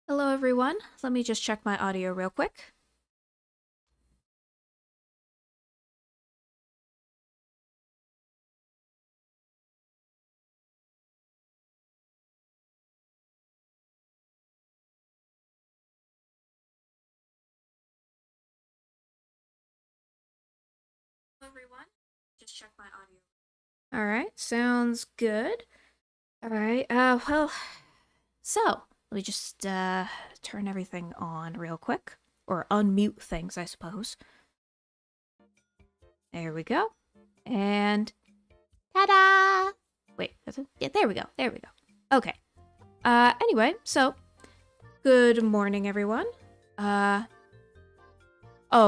Hello everyone, let me just check my audio real quick. Hello everyone, just check my audio. Alright, sounds good. Alright, so, let me just, turn everything on real quick. Or unmute things, I suppose. There we go. And ta-da! Wait, that's it? Yeah, there we go. Okay. Anyway, so good morning, everyone. Oh,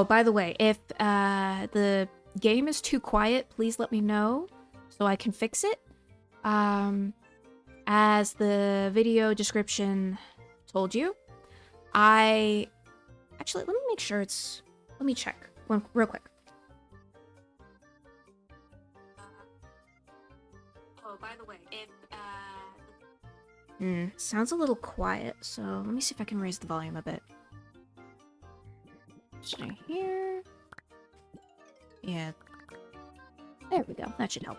by the way, if the game is too quiet, please let me know so I can fix it. As the video description told you, actually, let me make sure let me check real quick. Oh, by the way, if sounds a little quiet, so let me see if I can raise the volume a bit. Stay here. Yeah. There we go. That should help.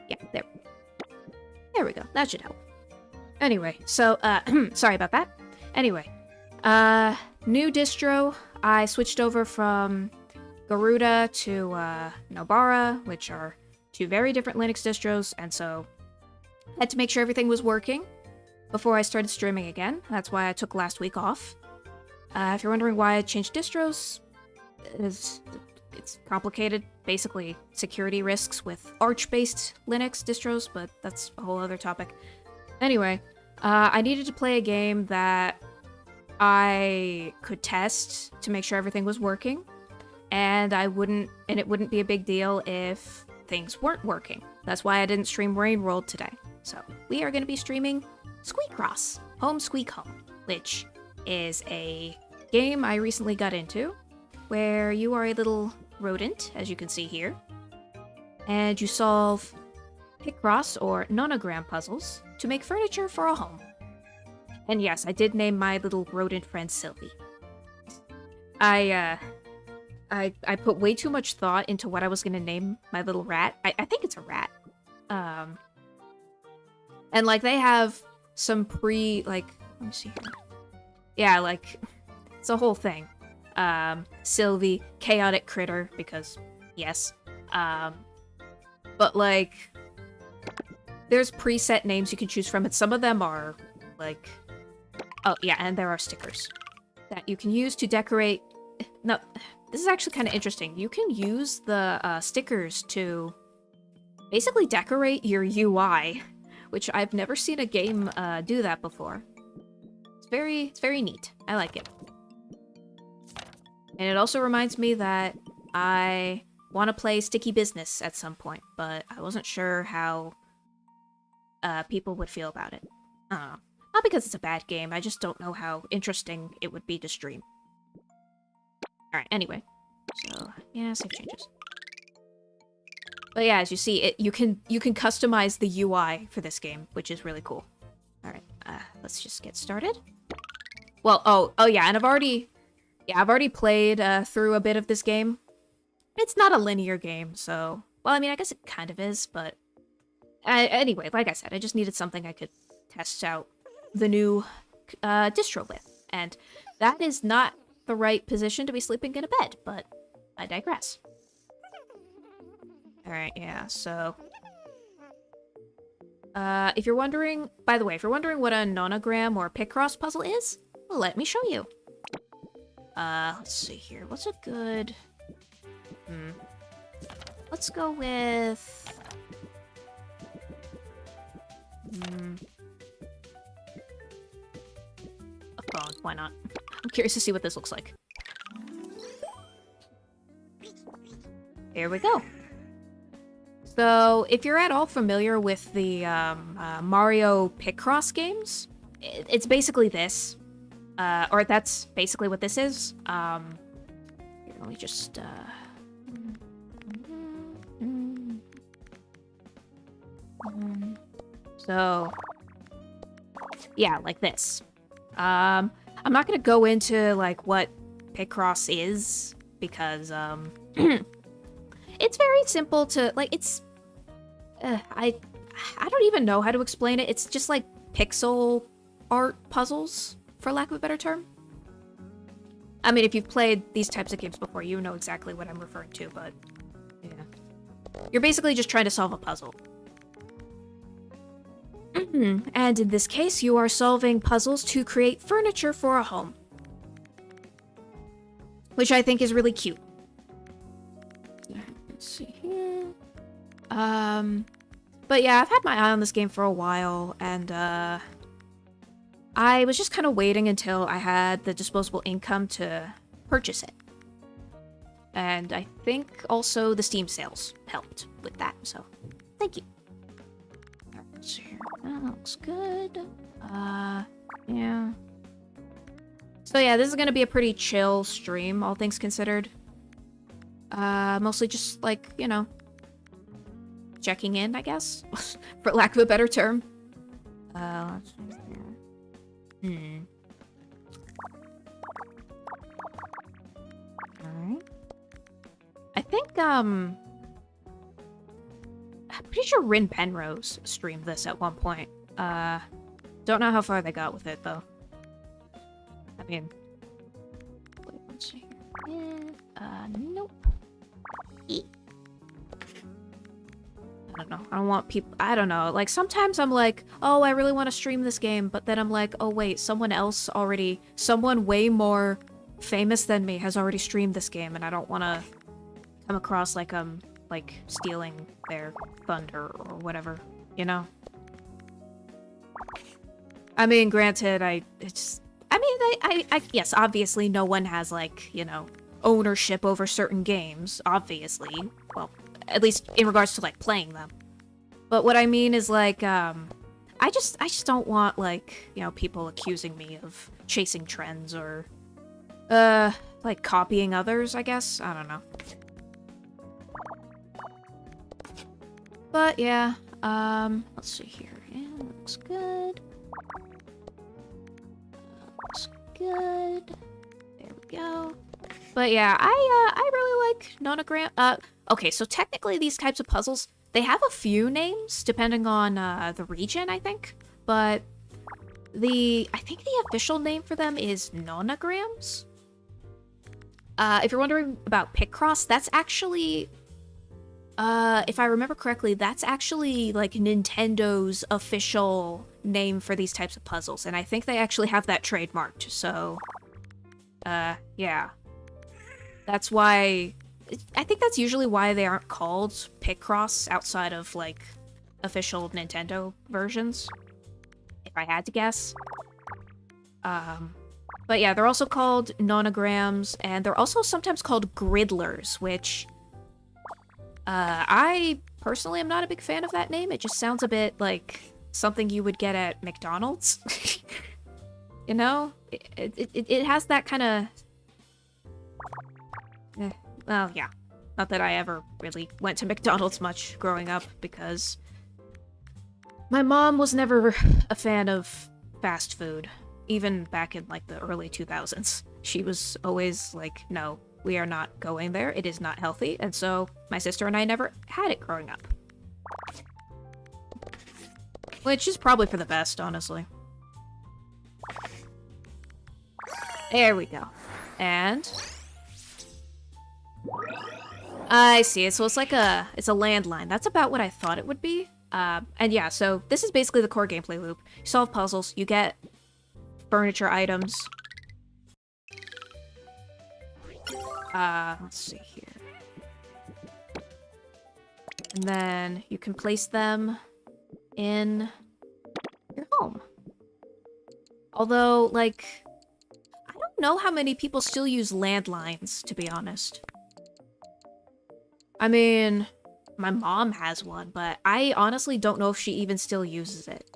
Yeah, there we go. That should help. Anyway, so, sorry about that. Anyway, new distro. I switched over from Garuda to, Nobara, which are two very different Linux distros, and so I had to make sure everything was working before I started streaming again. That's why I took last week off. If you're wondering why I changed distros, it's complicated. Basically, security risks with Arch-based Linux distros, but that's a whole other topic. Anyway, I needed to play a game that I could test to make sure everything was working, and it wouldn't be a big deal if things weren't working. That's why I didn't stream Rain World today. So we are going to be streaming Squeakross, Squeak Home, which is a game I recently got into, where you are a little rodent, as you can see here, and you solve Picross or nonogram puzzles to make furniture for a home. And yes, I did name my little rodent friend Sylvie. I put way too much thought into what I was gonna name my little rat. I think it's a rat. And like they have some let me see here. Yeah, like it's a whole thing. Sylvie, chaotic critter, because yes. But like there's preset names you can choose from, and some of them are like, oh yeah, and there are stickers that you can use to decorate. No, this is actually kind of interesting. You can use the stickers to basically decorate your UI, which I've never seen a game do that before. It's very neat. I like it. And it also reminds me that I want to play Sticky Business at some point, but I wasn't sure how people would feel about it. I don't know. Not because it's a bad game, I just don't know how interesting it would be to stream. Alright, anyway. So, yeah, save changes. But yeah, as you see, you can customize the UI for this game, which is really cool. Alright, let's just get started. Well, oh yeah, and I've already played through a bit of this game. It's not a linear game, so... Well, I mean, I guess it kind of is, but... anyway, like I said, I just needed something I could test out the new distro with. And that is not the right position to be sleeping in a bed, but I digress. Alright, yeah, so... if you're wondering... By the way, if you're wondering what a nonogram or Picross puzzle is, let me show you. Let's see here. What's a good... Let's go with... a phone. Why not? I'm curious to see what this looks like. Here we go. So, if you're at all familiar with the Mario Picross games, it's basically this. Or that's basically what this is. Here, let me just, so, yeah, like this. I'm not gonna go into, like, what Picross is, because, it's very simple to, like, it's, I don't even know how to explain it. It's just, like, pixel art puzzles, for lack of a better term. I mean, if you've played these types of games before, you know exactly what I'm referring to, but, yeah. You're basically just trying to solve a puzzle. And in this case, you are solving puzzles to create furniture for a home. Which I think is really cute. Let's see here. But yeah, I've had my eye on this game for a while, and I was just kind of waiting until I had the disposable income to purchase it. And I think also the Steam sales helped with that, so thank you. Let's see here. That looks good. Yeah. So yeah, this is gonna be a pretty chill stream, all things considered. Mostly just, like, you know, checking in, I guess, for lack of a better term. Let's see here. Alright. I think, I'm pretty sure Rin Penrose streamed this at one point. Don't know how far they got with it, though. I mean... Wait, let's see here. Nope. I don't know. I don't want people... I don't know. Like, sometimes I'm like, oh, I really want to stream this game, but then I'm like, oh, wait, someone else already... Someone way more famous than me has already streamed this game, and I don't want to come across like I'm, like, stealing their thunder or whatever, you know? I mean, granted, yes, obviously no one has, like, you know, ownership over certain games, obviously. Well, at least in regards to, like, playing them. But what I mean is, like, I just don't want, like, you know, people accusing me of chasing trends or, like, copying others, I guess? I don't know. But, yeah, let's see here. Yeah, looks good. Looks good. There we go. But yeah, I really like Nonogram. Okay, so technically these types of puzzles, they have a few names depending on the region, I think. But I think the official name for them is nonograms. If you're wondering about Picross, that's actually, if I remember correctly, that's actually like Nintendo's official name for these types of puzzles, and I think they actually have that trademarked. So, yeah. That's why... I think that's usually why they aren't called Picross outside of, like, official Nintendo versions. If I had to guess. But yeah, they're also called nonograms, and they're also sometimes called griddlers, which... I personally am not a big fan of that name. It just sounds a bit like something you would get at McDonald's. You know? It has that kind of... Well, yeah. Not that I ever really went to McDonald's much growing up, because my mom was never a fan of fast food, even back in, like, the early 2000s. She was always like, no, we are not going there, it is not healthy, and so my sister and I never had it growing up. Which is probably for the best, honestly. There we go. And... I see it. So it's like it's a landline. That's about what I thought it would be. And yeah, so this is basically the core gameplay loop. You solve puzzles, you get furniture items. Let's see here. And then you can place them in your home. Although, like, I don't know how many people still use landlines, to be honest. I mean, my mom has one, but I honestly don't know if she even still uses it.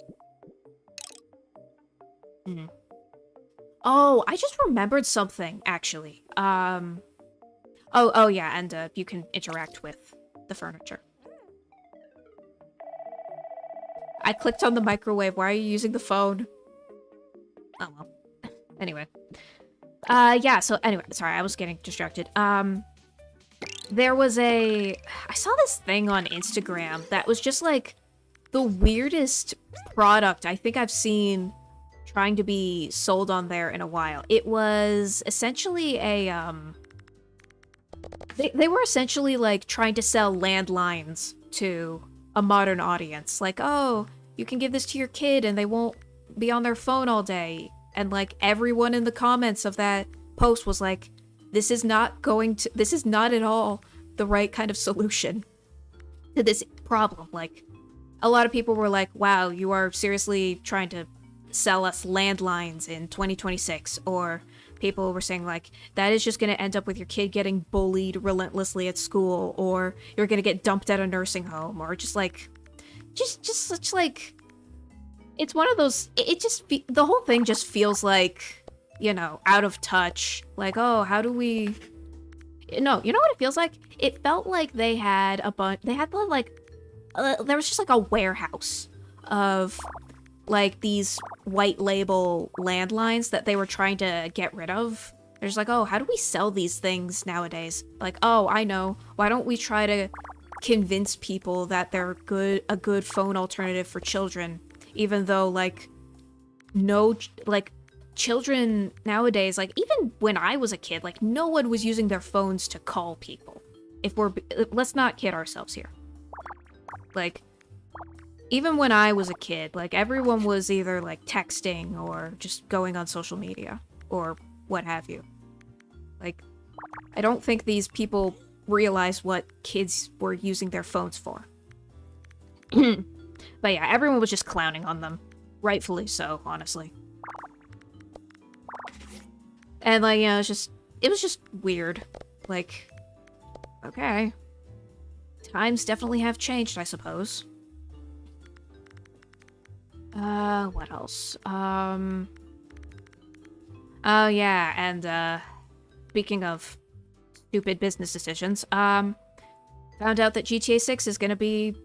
Oh, I just remembered something, actually. Oh yeah, and you can interact with the furniture. I clicked on the microwave. Why are you using the phone? Oh well. Anyway. Yeah, so anyway, sorry, I was getting distracted. There was I saw this thing on Instagram that was just like the weirdest product I think I've seen trying to be sold on there in a while. It was essentially they were essentially like trying to sell landlines to a modern audience. Like, oh, you can give this to your kid and they won't be on their phone all day. And like everyone in the comments of that post was like, this is not at all the right kind of solution to this problem. Like, a lot of people were like, wow, you are seriously trying to sell us landlines in 2026. Or people were saying like, that is just going to end up with your kid getting bullied relentlessly at school, or you're going to get dumped at a nursing home, or just like, just such like, it's one of those, the whole thing just feels like, you know, out of touch. Like, oh, how do we... No, you know what it feels like? It felt like they had there was just like a warehouse of like these white label landlines that they were trying to get rid of. They're just like, oh, how do we sell these things nowadays? Like, oh, I know. Why don't we try to convince people that they're a good phone alternative for children? Even though, like, children nowadays, like, even when I was a kid, like, no one was using their phones to call people. Let's not kid ourselves here. Like, even when I was a kid, like, everyone was either, like, texting or just going on social media or what have you. Like, I don't think these people realize what kids were using their phones for. But yeah, everyone was just clowning on them. Rightfully so, honestly. And like, you know, it was just weird. Like, okay. Times definitely have changed, I suppose. What else? Oh yeah, and speaking of stupid business decisions, found out that GTA 6 is gonna be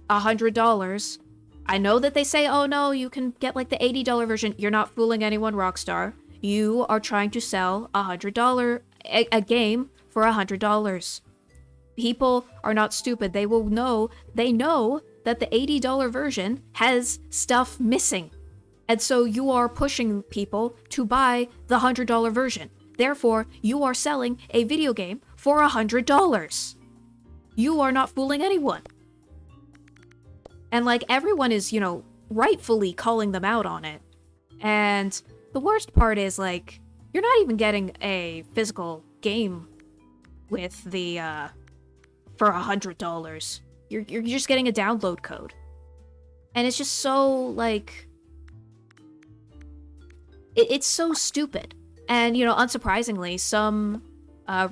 $100. I know that they say, oh no, you can get like the $80 version. You're not fooling anyone, Rockstar. You are trying to sell $100 a game for $100. People are not stupid. They know that the $80 version has stuff missing. And so you are pushing people to buy the $100 version. Therefore, you are selling a video game for $100. You are not fooling anyone. And, like, everyone is, you know, rightfully calling them out on it. And the worst part is, like, you're not even getting a physical game with the, for $100. You're just getting a download code. And it's just so, like... It's so stupid. And, you know, unsurprisingly, some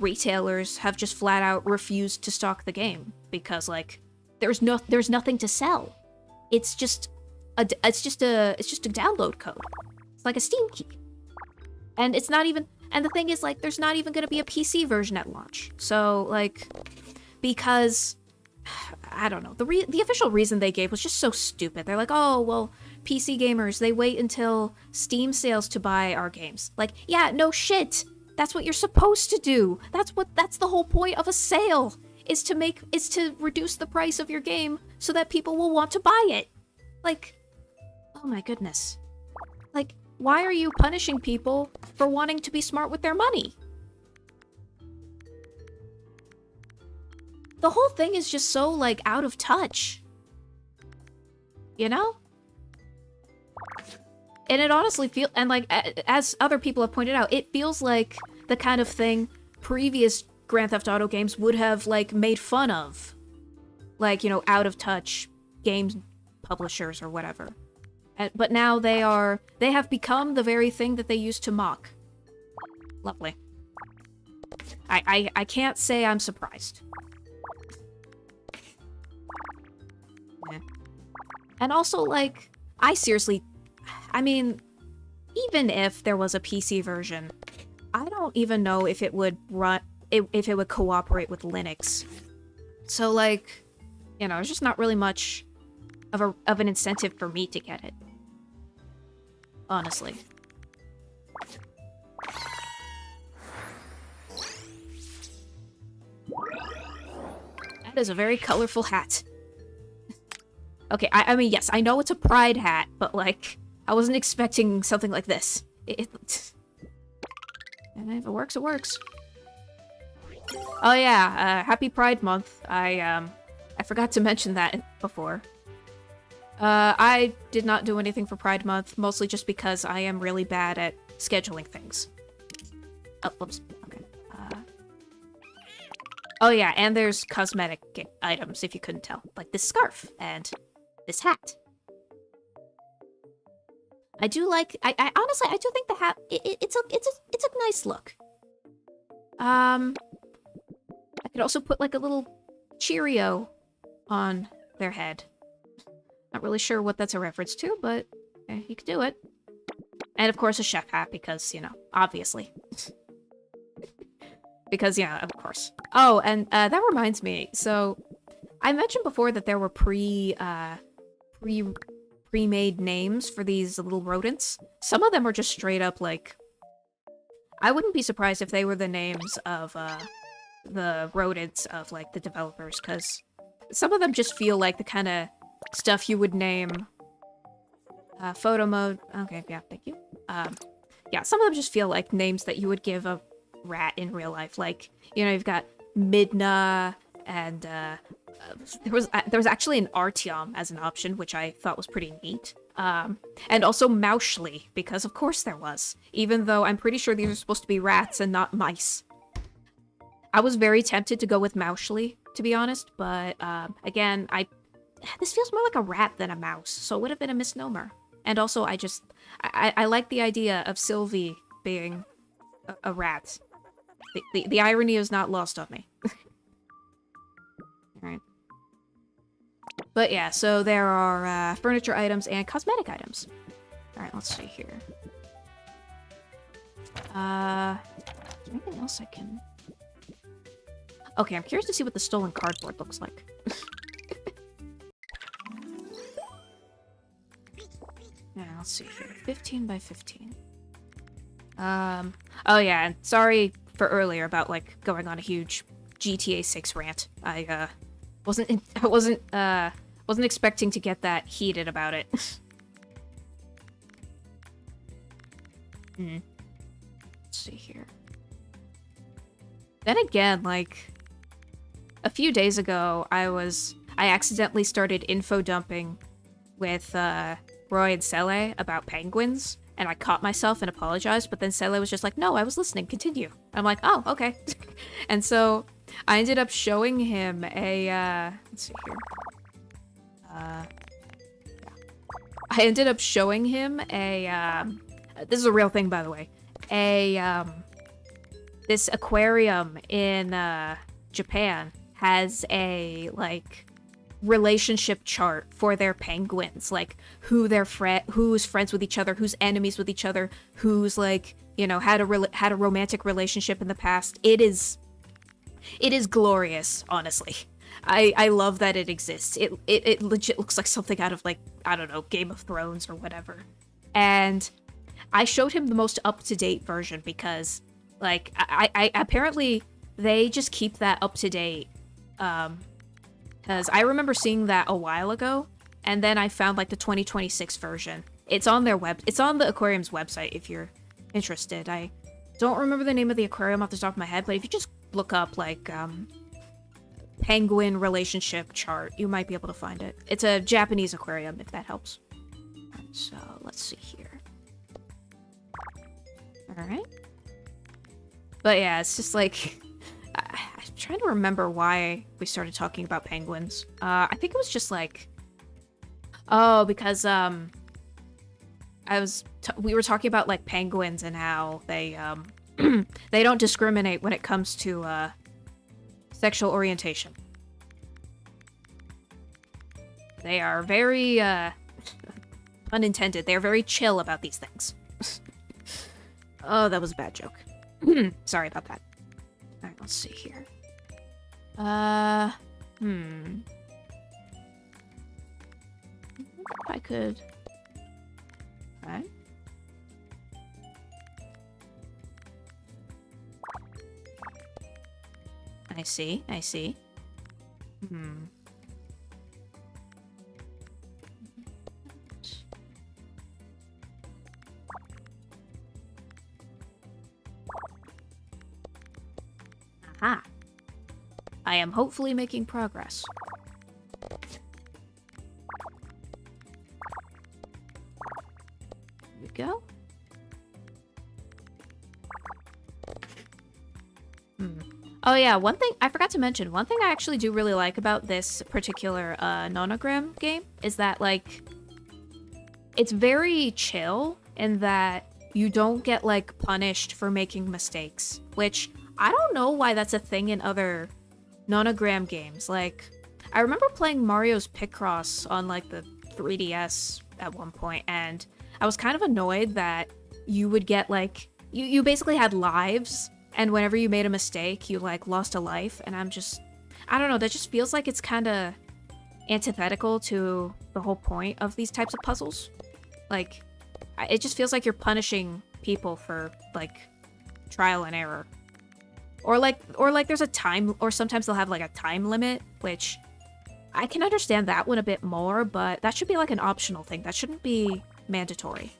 retailers have just flat out refused to stock the game. Because, like... There's nothing to sell. It's just a download code. It's like a Steam key. And it's not even, and the thing is, like, there's not even gonna be a PC version at launch. So, like, because I don't know, the official reason they gave was just so stupid. They're like, oh well, PC gamers, they wait until Steam sales to buy our games. Like, yeah, no shit. That's what you're supposed to do. That's the whole point of a sale. Is to reduce the price of your game so that people will want to buy it. Like, oh my goodness. Like, why are you punishing people for wanting to be smart with their money? The whole thing is just so, like, out of touch. You know? And it honestly feels, and like, as other people have pointed out, it feels like the kind of thing previous Grand Theft Auto games would have, like, made fun of. Like, you know, out of touch game publishers or whatever. But now they have become the very thing that they used to mock. Lovely. I can't say I'm surprised. Yeah. And also, like, I mean, even if there was a PC version, I don't even know if it would if it would cooperate with Linux. So, like, you know, there's just not really much. of an incentive for me to get it. Honestly. That is a very colorful hat. Okay, I mean, yes, I know it's a pride hat, but, like, I wasn't expecting something like this. And if it works, it works. Oh yeah, happy Pride Month. I forgot to mention that before. I did not do anything for Pride Month, mostly just because I am really bad at scheduling things. Oh, whoops. Okay. Oh yeah, and there's cosmetic items, if you couldn't tell. Like this scarf, and this hat. I do like, I honestly, I do think the hat, it's a nice look. I could also put like a little Cheerio on their head. Not really sure what that's a reference to, but you could do it. And of course a chef hat, because, you know, obviously. Because, yeah, of course. Oh, and that reminds me, so I mentioned before that there were pre-made names for these little rodents. Some of them are just straight up, like... I wouldn't be surprised if they were the names of, the rodents of, like, the developers, because some of them just feel like the kind of stuff you would name... photo mode... Okay, yeah, thank you. Yeah, some of them just feel like names that you would give a rat in real life. Like, you know, you've got Midna, and, there was actually an Artyom as an option, which I thought was pretty neat. And also Mauschli, because of course there was. Even though I'm pretty sure these are supposed to be rats and not mice. I was very tempted to go with Mauschli, to be honest, but, again, this feels more like a rat than a mouse, so it would have been a misnomer. And also, I like the idea of Sylvie being a rat. The irony is not lost on me. Alright. But yeah, so there are furniture items and cosmetic items. Alright, let's see here. Is there anything else I can... Okay, I'm curious to see what the stolen cardboard looks like. Yeah, let's see here. 15 by 15. Oh yeah, and sorry for earlier about, like, going on a huge GTA 6 rant. I wasn't expecting to get that heated about it. Let's see here. Then again, like, a few days ago, I accidentally started info dumping with, Roy and Sele about penguins, and I caught myself and apologized, but then Sele was just like, no, I was listening, continue. I'm like, oh, okay. And so, I ended up showing him a, let's see here. Yeah. I ended up showing him a, this is a real thing, by the way, this aquarium in, Japan has a, like, relationship chart for their penguins, like who's friends with each other, who's enemies with each other, who's, like, you know, had a romantic relationship in the past. It is glorious, honestly. I love that it exists. It legit looks like something out of, like, I don't know, Game of Thrones or whatever. And I showed him the most up-to-date version because, like, I apparently they just keep that up to date. Because I remember seeing that a while ago, and then I found, like, the 2026 version. It's on their it's on the aquarium's website if you're interested. I don't remember the name of the aquarium off the top of my head, but if you just look up, like, penguin relationship chart, you might be able to find it. It's a Japanese aquarium, if that helps. So, let's see here. Alright. But yeah, it's just like... I'm trying to remember why we started talking about penguins. I think it was just like... Oh, because, we were talking about, like, penguins and how they, they don't discriminate when it comes to, sexual orientation. They are very, pun intended, they're very chill about these things. Oh, that was a bad joke. Sorry about that. Alright, let's see here. If I could... Alright. I see. Hmm. Aha. I am hopefully making progress. There we go. Oh yeah, one thing I forgot to mention, one thing I actually do really like about this particular nonogram game is that, like, it's very chill in that you don't get, like, punished for making mistakes, which I don't know why that's a thing in other nonogram games. Like, I remember playing Mario's Picross on, like, the 3DS at one point, and I was kind of annoyed that you would get, like, you basically had lives, and whenever you made a mistake, you, like, lost a life, and I don't know, that just feels like it's kind of antithetical to the whole point of these types of puzzles. Like, it just feels like you're punishing people for, like, trial and error. Or like there's a time, or sometimes they'll have, like, a time limit, which I can understand that one a bit more, but that should be, like, an optional thing. That shouldn't be mandatory.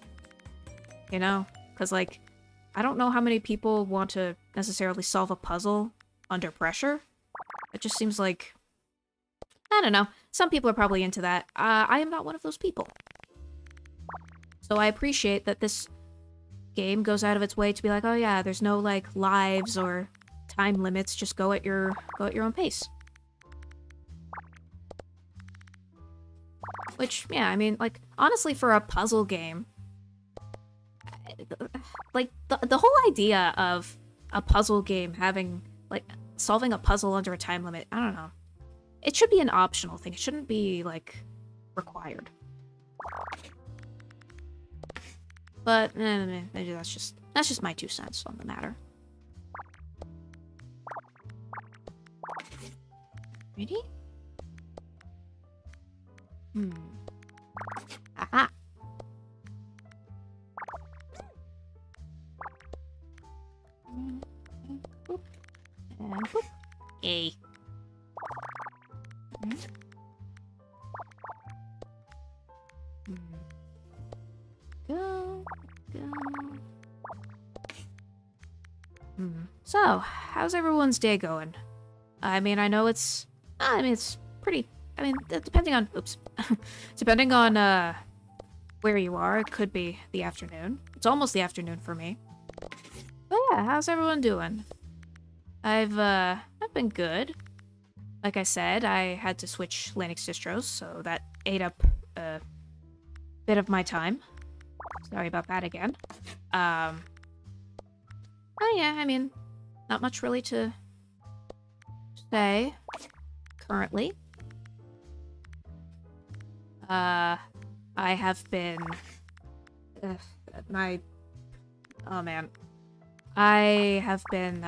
You know? Because, like, I don't know how many people want to necessarily solve a puzzle under pressure. It just seems like... I don't know. Some people are probably into that. I am not one of those people. So I appreciate that this game goes out of its way to be like, oh yeah, there's no, like, lives or time limits. Just go at your own pace. Which, yeah, I mean, like, honestly, for a puzzle game, like, the whole idea of a puzzle game having, like, solving a puzzle under a time limit, I don't know. It should be an optional thing. It shouldn't be, like, required. But, maybe that's just my 2 cents on the matter. Ready? Aha! Boop. And boop. Yay. Go. So, how's everyone's day going? I mean, I know it's pretty, depending on, depending on, where you are, it could be the afternoon. It's almost the afternoon for me. But yeah, how's everyone doing? I've been good. Like I said, I had to switch Linux distros, so that ate up a bit of my time. Sorry about that again. Oh yeah, I mean, not much really to say currently. I have been oh man. I have been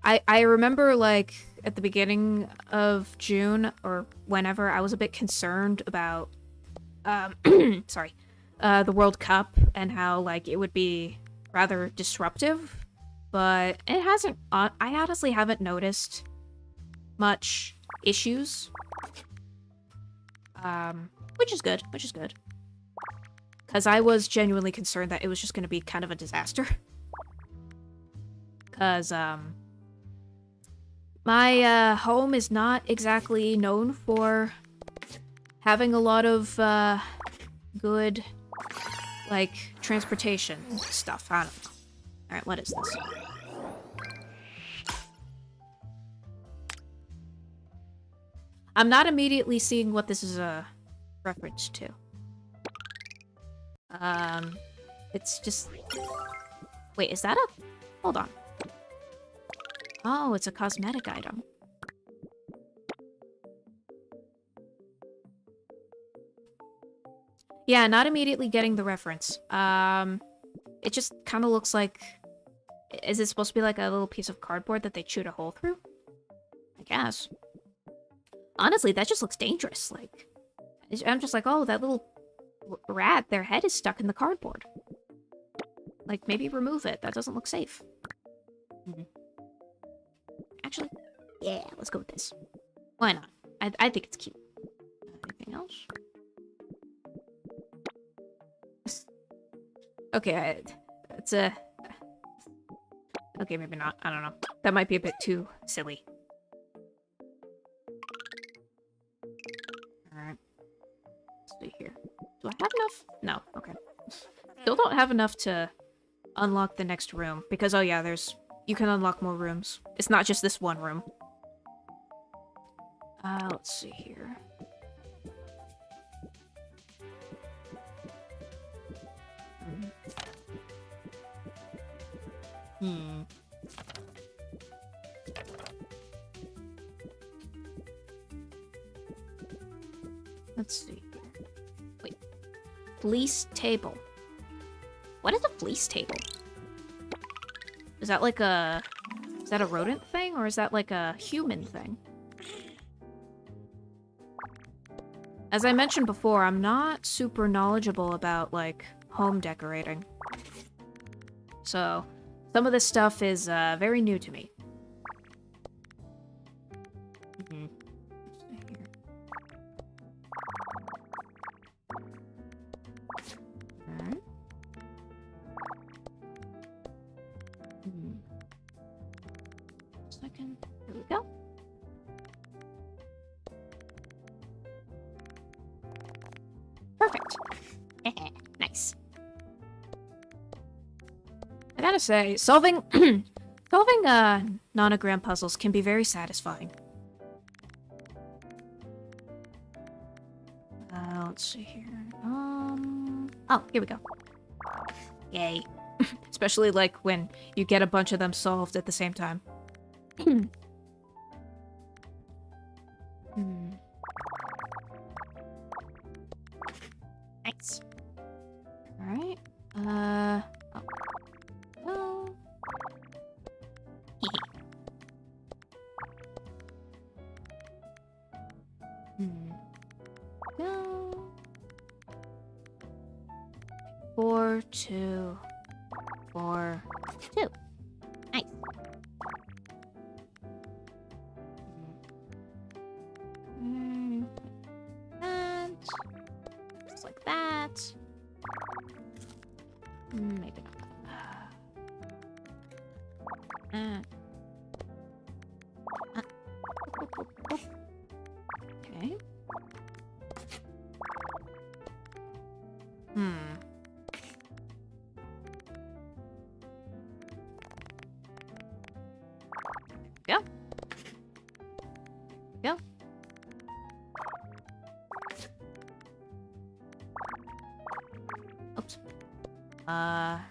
I remember, like, at the beginning of June or whenever, I was a bit concerned about sorry, the World Cup and how, like, it would be rather disruptive, but it hasn't. I honestly haven't noticed much issues, which is good. Because I was genuinely concerned that it was just going to be kind of a disaster. Because my home is not exactly known for having a lot of good, like, transportation stuff. I don't know. Alright, what is this? I'm not immediately seeing what this is a reference to. It's just... Wait, is that a... Hold on. Oh, it's a cosmetic item. Yeah, not immediately getting the reference. It just kind of looks like... Is it supposed to be like a little piece of cardboard that they chewed a hole through? I guess. Honestly, that just looks dangerous. Like, I'm just like, oh, that little rat, their head is stuck in the cardboard. Like, maybe remove it. That doesn't look safe. Actually, yeah, let's go with this. Why not? I think it's cute. Anything else? Okay, it's a... Okay, maybe not. I don't know. That might be a bit too silly. Alright. Let's see here. Do I have enough? No. Okay. Still don't have enough to unlock the next room. Because, oh yeah, you can unlock more rooms. It's not just this one room. Let's see here. Let's see. Wait. Fleece table. What is a fleece table? Is that like a... Is that a rodent thing? Or is that like a human thing? As I mentioned before, I'm not super knowledgeable about, like, home decorating. So, some of this stuff is very new to me. Alright. Second. Here we go. Perfect. Nice. I gotta say, solving nonogram puzzles can be very satisfying. Let's see here. Oh, here we go. Yay. Especially like when you get a bunch of them solved at the same time. Nice. Alright. Oh. Oh. No. 4, 2, 4, 2. Nice. That. Just like that. Maybe not. Okay. Go. Go. Oops. Alright.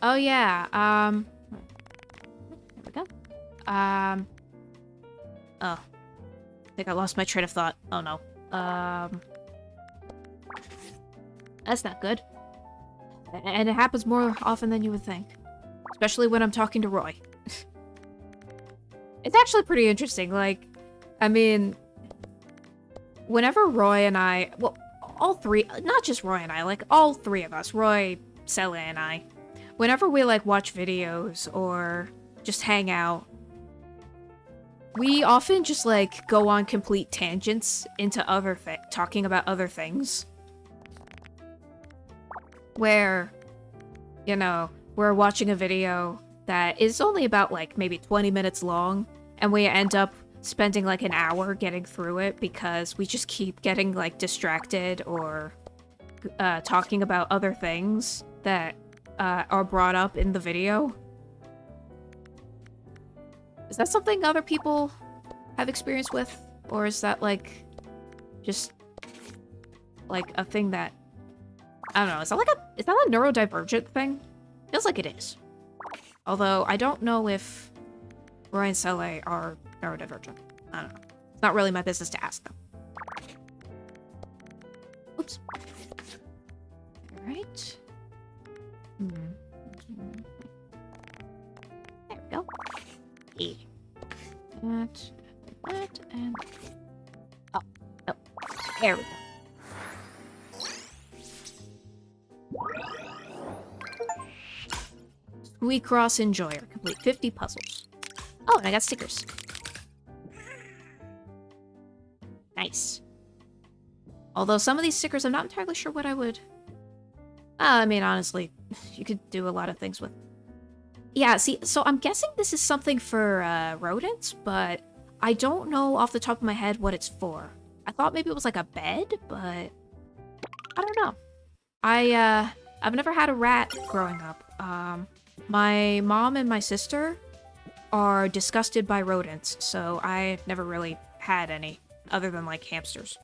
Oh yeah, there we go. Oh. I think I lost my train of thought. Oh no. That's not good. And it happens more often than you would think. Especially when I'm talking to Roy. It's actually pretty interesting, like, I mean, whenever Roy and I, well, all three, not just Roy and I, like, all three of us, Roy, Sela, and I, whenever we, like, watch videos or just hang out, we often just, like, go on complete tangents into talking about other things. Where, you know, we're watching a video that is only about, like, maybe 20 minutes long, and we end up spending, like, an hour getting through it because we just keep getting, like, distracted or talking about other things that are brought up in the video. Is that something other people have experience with? Or is that, like, just, like, a thing that... I don't know, is that a neurodivergent thing? Feels like it is. Although, I don't know if Roy and Sele are neurodivergent. I don't know. It's not really my business to ask them. Oops. Alright. There we go. Yeah. That, and... Oh. There we go. Squeakross Enjoyer. Complete 50 puzzles. Oh, and I got stickers. Nice. Although some of these stickers, I'm not entirely sure what I would... I mean, honestly, you could do a lot of things with... Yeah, see, so I'm guessing this is something for rodents, but I don't know off the top of my head what it's for. I thought maybe it was like a bed, but I don't know. I've never had a rat growing up. My mom and my sister are disgusted by rodents, so I never really had any other than like hamsters.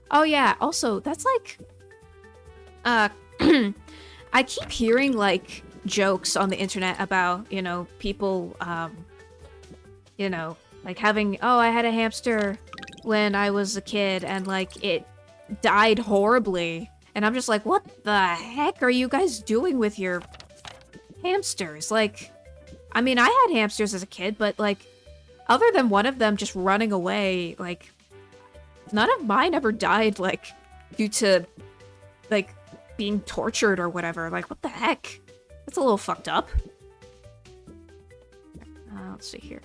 Oh yeah, also, that's like... I keep hearing, like, jokes on the internet about, you know, people, you know, like having, oh, I had a hamster when I was a kid and, like, it died horribly. And I'm just like, what the heck are you guys doing with your hamsters? Like, I mean, I had hamsters as a kid, but, like, other than one of them just running away, like, none of mine ever died, like, due to, like, being tortured or whatever. Like, what the heck? That's a little fucked up. Let's see here.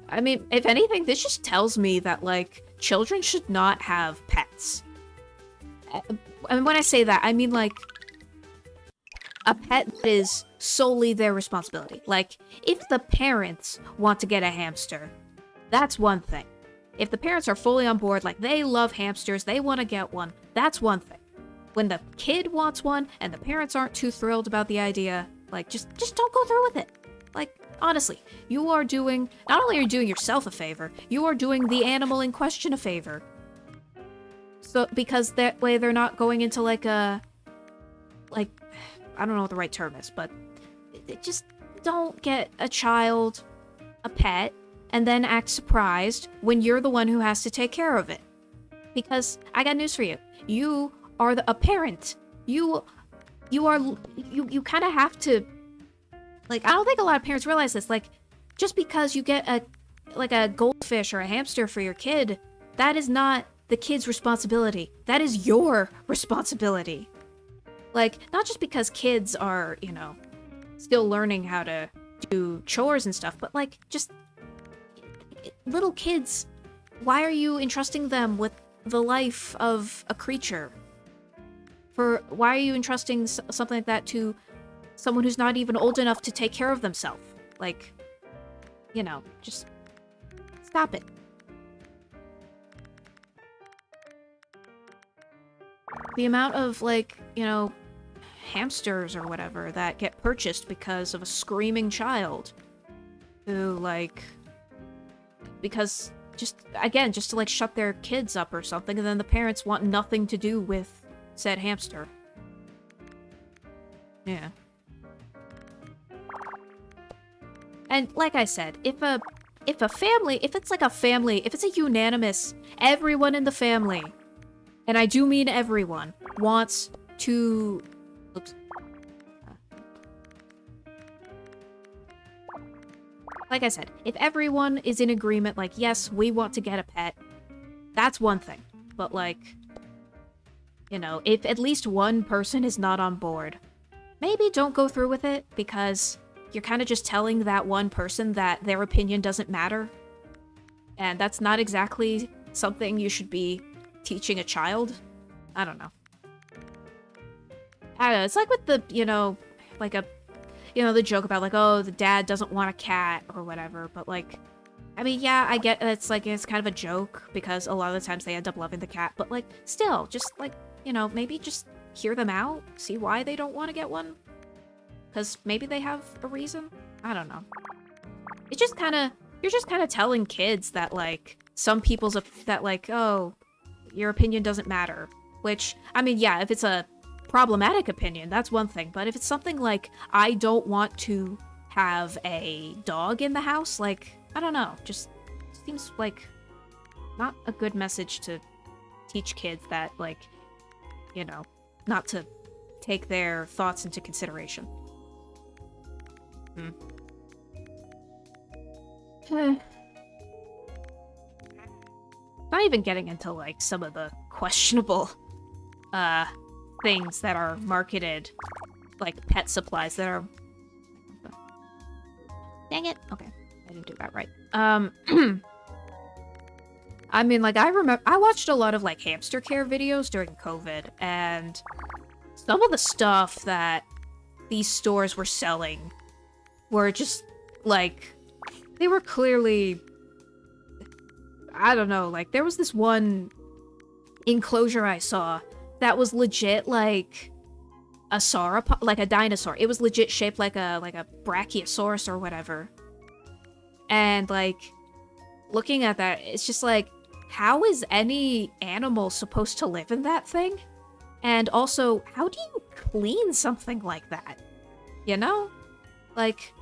I mean, if anything, this just tells me that, like, children should not have pets. And when I say that, I mean, like, a pet that is solely their responsibility. Like, if the parents want to get a hamster, that's one thing. If the parents are fully on board, like, they love hamsters, they want to get one, that's one thing. When the kid wants one and the parents aren't too thrilled about the idea, like, just don't go through with it. Like, honestly, you are doing, not only are you doing yourself a favor, you are doing the animal in question a favor. So, because that way they're not going into like a, like, I don't know what the right term is, but just don't get a child a pet and then act surprised when you're the one who has to take care of it. Because I got news for you. You are a parent. You kind of have to, like, I don't think a lot of parents realize this. Like, just because you get a goldfish or a hamster for your kid, that is not the kid's responsibility. That is your responsibility. Like, not just because kids are, you know, still learning how to do chores and stuff, but, like, just little kids, why are you entrusting them with the life of a creature? Why are you entrusting something like that to someone who's not even old enough to take care of themselves? Like, you know, just stop it. The amount of, like, you know, hamsters or whatever that get purchased because of a screaming child who, like, because just, again, just to, like, shut their kids up or something, and then the parents want nothing to do with said hamster. Yeah. And like I said, if it's a unanimous, everyone in the family, and I do mean everyone, wants to... Oops. Like I said, if everyone is in agreement, like, yes, we want to get a pet, that's one thing. But, like, you know, if at least one person is not on board, maybe don't go through with it, because you're kind of just telling that one person that their opinion doesn't matter. And that's not exactly something you should be teaching a child. I don't know. I don't know, it's like with the, you know, like the joke about, like, oh, the dad doesn't want a cat or whatever, but, like, I mean, yeah, I get it's like, it's kind of a joke because a lot of the times they end up loving the cat, but, like, still, just, like, you know, maybe just hear them out, see why they don't want to get one, because maybe they have a reason. I don't know. It's just kind of, you're just kind of telling kids that, like, some people's, that, like, oh, your opinion doesn't matter, which, I mean, yeah, if it's a problematic opinion, that's one thing, but if it's something like, I don't want to have a dog in the house, like, I don't know, just seems like not a good message to teach kids that, like, you know, not to take their thoughts into consideration. Not even getting into, like, some of the questionable things that are marketed, like pet supplies that are... Dang it. Okay, I didn't do that right. I mean, like, I watched a lot of, like, hamster care videos during COVID, and some of the stuff that these stores were selling were just, like, they were clearly... I don't know, like, there was this one enclosure I saw that was legit, like, a sauropod, like a dinosaur. It was legit shaped like a brachiosaurus or whatever. And, like, looking at that, it's just like, how is any animal supposed to live in that thing? And also, how do you clean something like that? You know? Like,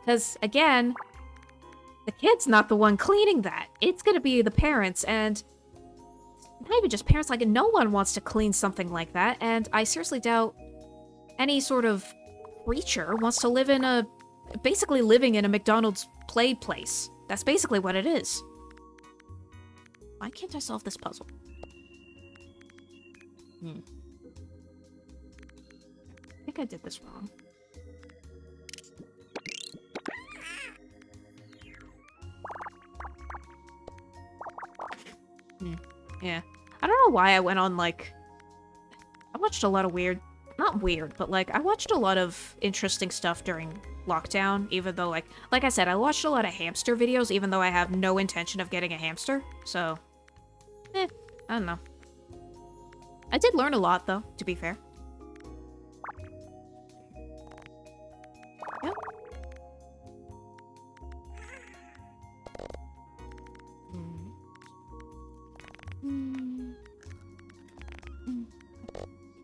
because, again, the kid's not the one cleaning that. It's gonna be the parents, and not even just parents, like, no one wants to clean something like that, and I seriously doubt any sort of creature wants to live in a... basically living in a McDonald's play place. That's basically what it is. Why can't I solve this puzzle? I think I did this wrong. Yeah. I don't know why I went on, like... I watched a lot of weird... Not weird, but, like, I watched a lot of interesting stuff during lockdown, even though, like I said, I watched a lot of hamster videos, even though I have no intention of getting a hamster, so... I don't know. I did learn a lot, though, to be fair. Yep.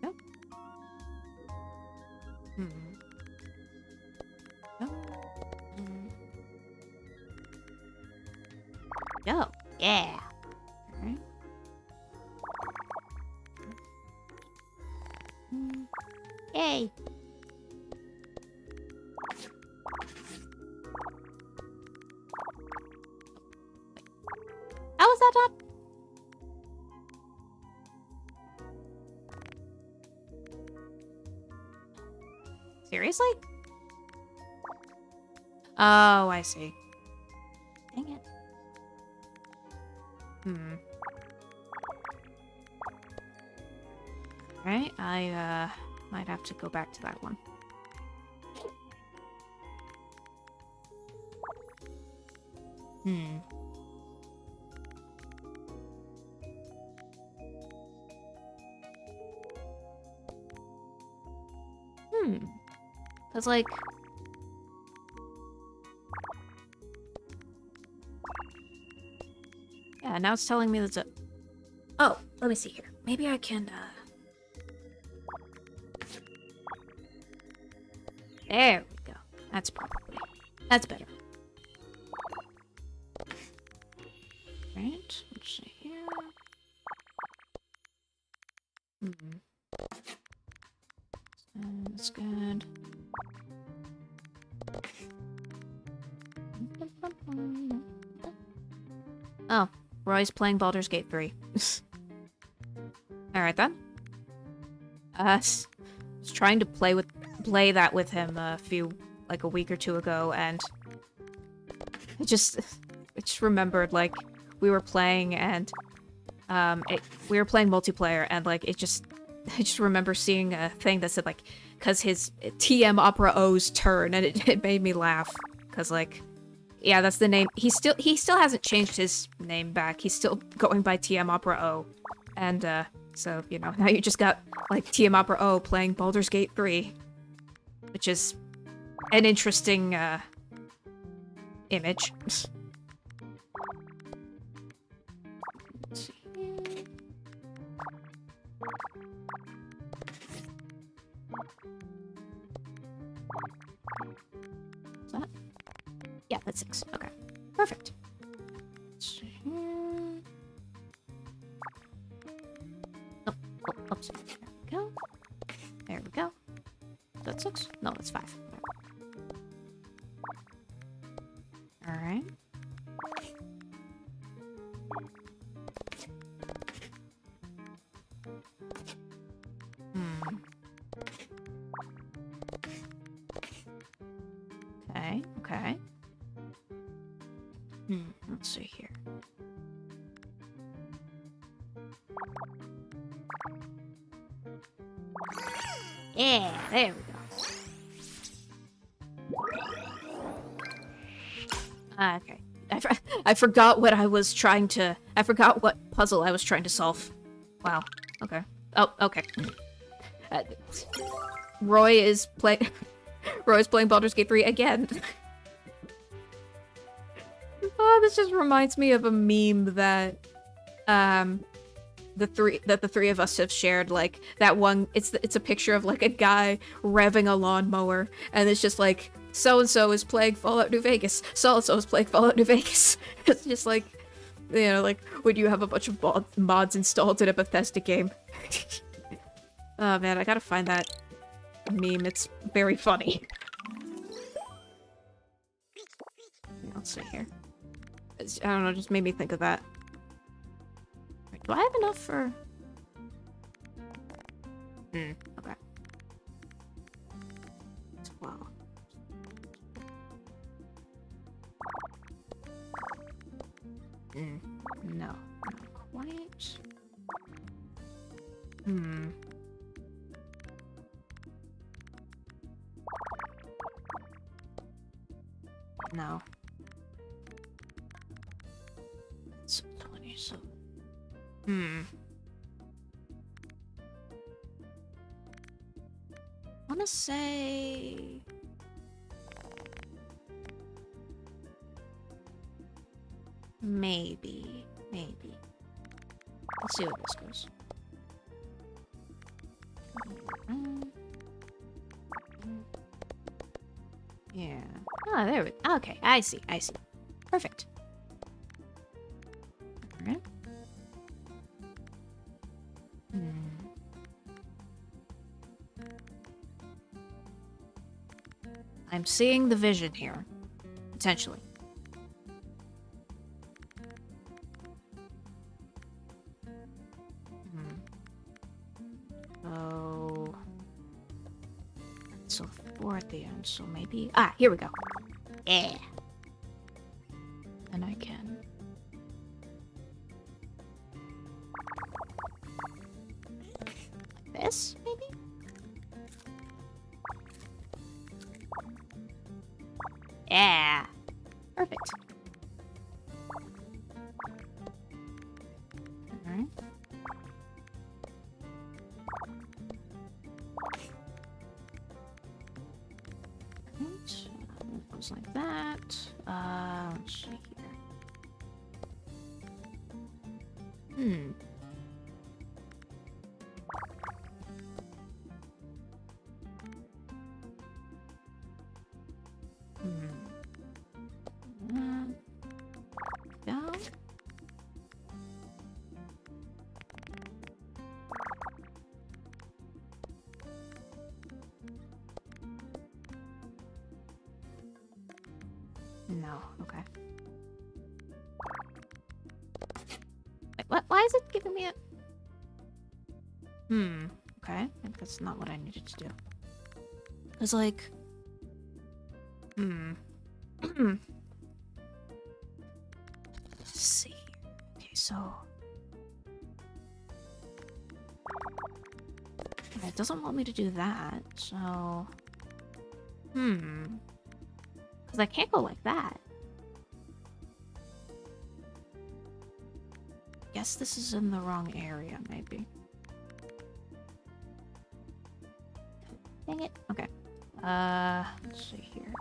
Yep. Oh, yeah. Alright. Yay. How was that done? Seriously? Oh, I see. Dang it. Right, I, might have to go back to that one. Cause, like... Yeah, now it's telling me that's a... Oh, let me see here. Maybe I can, There we go. That's probably... That's better. Right, let's see here. That's good. Oh, Roy's playing Baldur's Gate 3. Alright then. I was trying to play that with him a week or two ago, and I just remembered, like, we were playing, and we were playing multiplayer, and like I just remember seeing a thing that said, like, cause his TM Opera O's turn, and it made me laugh, cause, like, yeah, that's the name. He still hasn't changed his name back. He's still going by TM Opera O, and so, you know, now you just got, like, TM Opera O playing Baldur's Gate 3, which is an interesting image. Is that? Yeah, that's 6. Okay. Perfect. Oh, oops. There we go. There we go. Is that 6? No, that's 5. Alright. Let's see here. Yeah, there we go. Okay. I forgot what I was trying to... I forgot what puzzle I was trying to solve. Wow. Okay. Oh, okay. Roy is playing Baldur's Gate 3 again. Oh, this just reminds me of a meme that the three of us have shared. Like that one, it's a picture of like a guy revving a lawnmower, and it's just like so and so is playing Fallout New Vegas. So and so is playing Fallout New Vegas. It's just like, you know, like when you have a bunch of mods installed in a Bethesda game. Oh man, I gotta find that meme. It's very funny. Let's see here. I don't know, just made me think of that. Wait, do I have enough for... okay. 12. No. Not quite. No. So 20, so... I wanna say... Maybe. Let's see what this goes. Yeah. Oh, there we go. Okay, I see. Perfect. Alright. I'm seeing the vision here. Potentially. Oh. So 4 at the end, so maybe... Ah, here we go. Yeah. And I can... Like this, maybe? Yeah. Perfect. Alright. Goes like that. Let's see here. Down. No, okay. Wait, what? Why is it giving me a... Okay. I think that's not what I needed to do. It's like... Let's see. Okay, so... It doesn't want me to do that, so... Because I can't go like that. Guess this is in the wrong area, maybe. Dang it. Okay. Let's see here.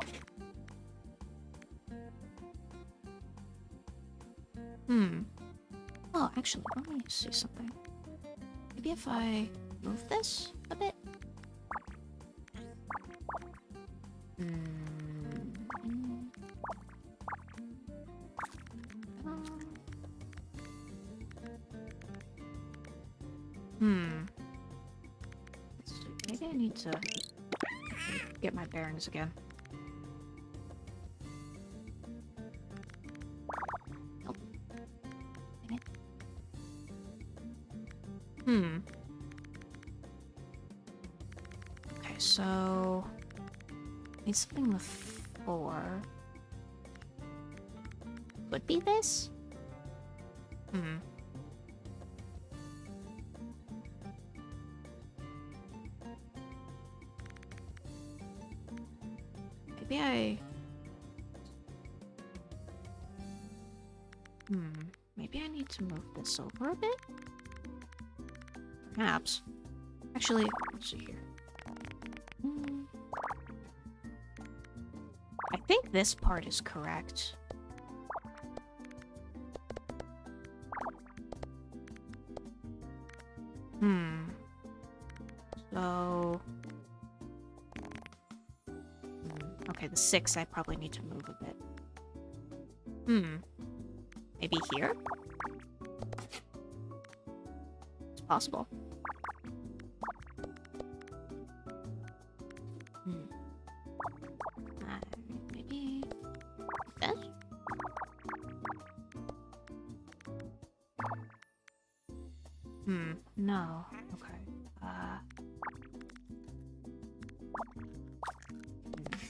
Oh, actually, let me see something. Maybe if I move this a bit? Let's see. Maybe I need to get my bearings again. Nope. Dang it. Okay, so... Need something with 4. could be this? Maybe I... Maybe I need to move this over a bit? Perhaps. Actually, let's see here. I think this part is correct. So... Okay, the 6 I probably need to move a bit. Maybe here? It's possible. Maybe... this? No. Okay.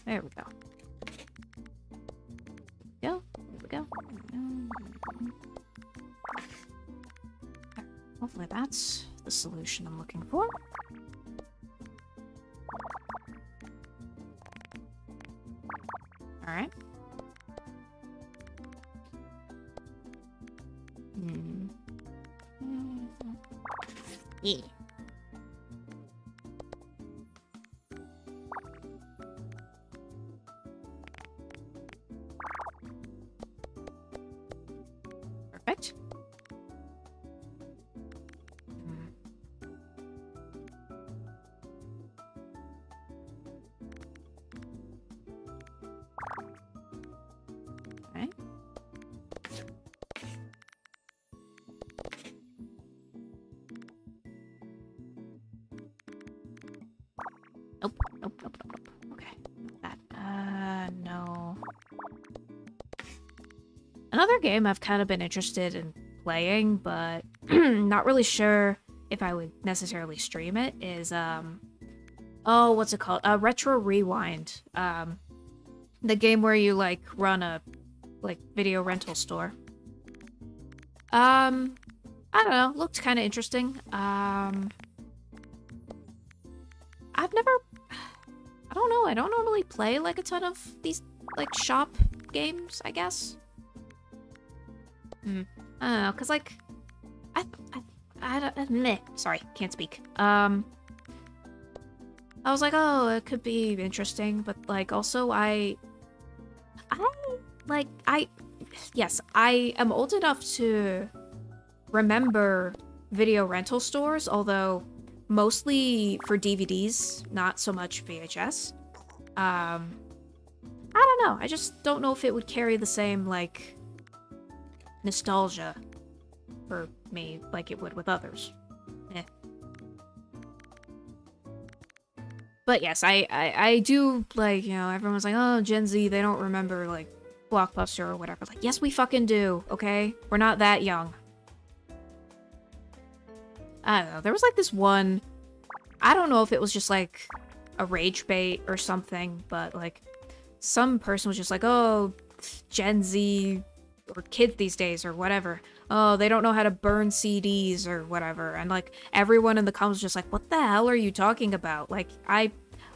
There we go. There we go. Hopefully that's the solution I'm looking for. Alright. Yeah. Perfect. Okay. Nope. Okay. That, no. Another game I've kind of been interested in playing, but not really sure if I would necessarily stream it, is, oh, what's it called? Retro Rewind. The game where you, like, run a, like, video rental store. I don't know, looked kind of interesting. I've never... I don't know, I don't normally play, like, a ton of these, like, shop games, I guess. I don't know, cause, like, I don't... Meh. Sorry, can't speak. I was like, oh, it could be interesting, but, like, also, yes, I am old enough to remember video rental stores, although mostly for DVDs, not so much VHS. I don't know, I just don't know if it would carry the same, like, nostalgia for me like it would with others. But yes, I do, like, you know, everyone's like, oh, Gen Z, they don't remember, like, Blockbuster or whatever. Like, yes, we fucking do, okay? We're not that young. I don't know, there was, like, this one... I don't know if it was just, like, a rage bait or something, but, like, some person was just like, oh, Gen Z... or kids these days or whatever. Oh, they don't know how to burn CDs or whatever. And like everyone in the comments was just like, what the hell are you talking about? Like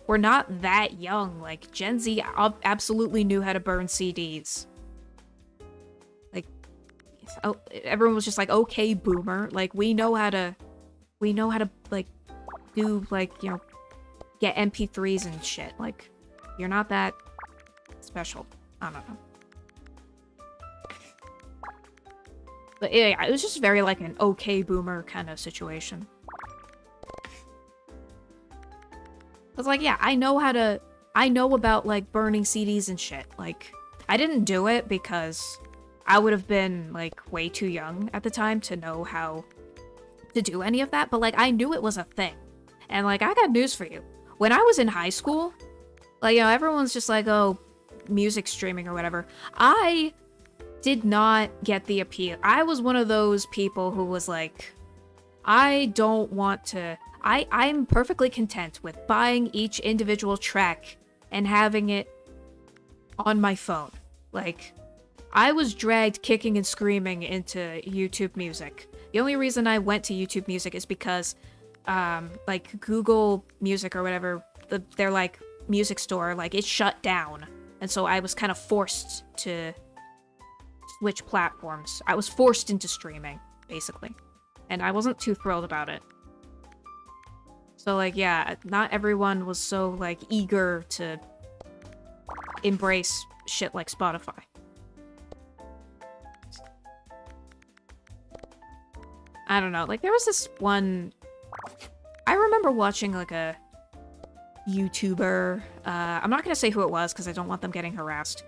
we're not that young. Like Gen Z absolutely knew how to burn CDs. Like, oh, everyone was just like, okay, boomer. Like we know how to like do like, you know, get MP3s and shit. Like you're not that special. I don't know. But yeah, it was just very like an okay boomer kind of situation. It's like, yeah, I know about like burning CDs and shit. Like, I didn't do it because I would have been like way too young at the time to know how to do any of that. But like, I knew it was a thing. And like, I got news for you. When I was in high school, like, you know, everyone's just like, oh, music streaming or whatever. I did not get the appeal. I was one of those people who was like, I don't want to... I'm perfectly content with buying each individual track and having it on my phone. Like, I was dragged kicking and screaming into YouTube Music. The only reason I went to YouTube Music is because, like, Google Music or whatever, their, like, music store, like, it shut down. And so I was kind of forced to switch platforms. I was forced into streaming, basically. And I wasn't too thrilled about it. So, like, yeah, not everyone was so, like, eager to embrace shit like Spotify. I don't know, like, there was this one... I remember watching, like, a YouTuber, I'm not gonna say who it was, because I don't want them getting harassed,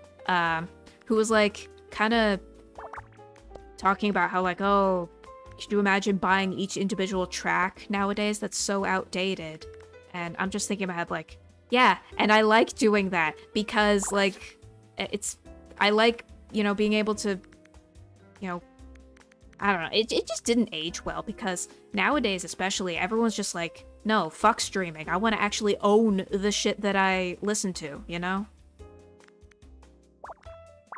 who was, like, kind of talking about how, like, oh, could you imagine buying each individual track nowadays? That's so outdated. And I'm just thinking in my head, like, yeah, and I like doing that, because, like, I like, you know, being able to, you know, I don't know, it just didn't age well, because nowadays especially, everyone's just like, no, fuck streaming, I want to actually own the shit that I listen to, you know?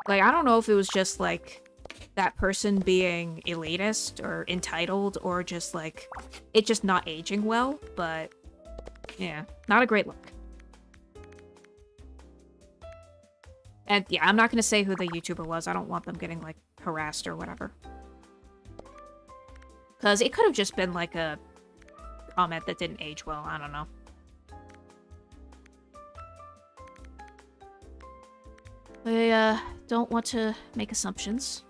Like, I don't know if it was just, like, that person being elitist or entitled, or just, like, it just not aging well, but, yeah, not a great look. And, yeah, I'm not gonna say who the YouTuber was, I don't want them getting, like, harassed or whatever. Because it could have just been, like, a comment that didn't age well, I don't know. I, don't want to make assumptions.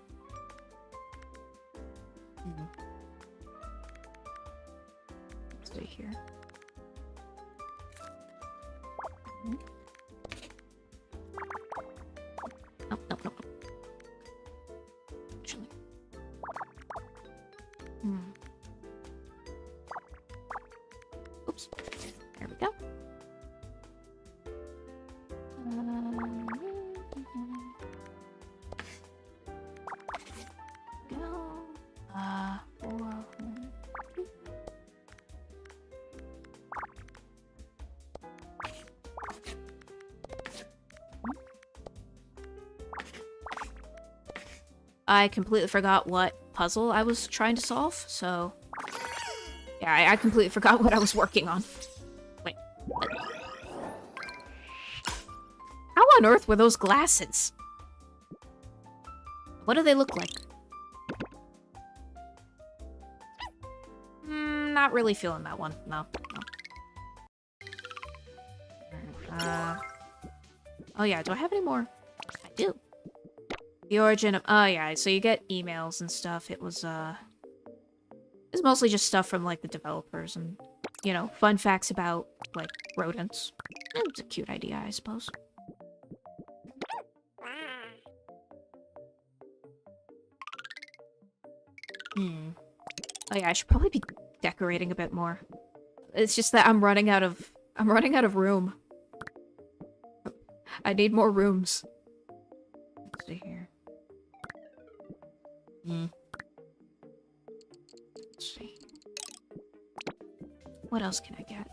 Let's see here. Nope, nope, nope. Actually. Oops. There we go. I completely forgot what puzzle I was trying to solve, so... Yeah, I completely forgot what I was working on. Wait. How on earth were those glasses? What do they look like? Not really feeling that one. No. Oh yeah, do I have any more? I do. The origin of... Oh yeah, so you get emails and stuff. It was mostly just stuff from, like, the developers and, you know, fun facts about, like, rodents. It was a cute idea, I suppose. Oh yeah, I should probably be decorating a bit more. It's just that I'm running out of room. I need more rooms. Let's see here. Let's see. What else can I get?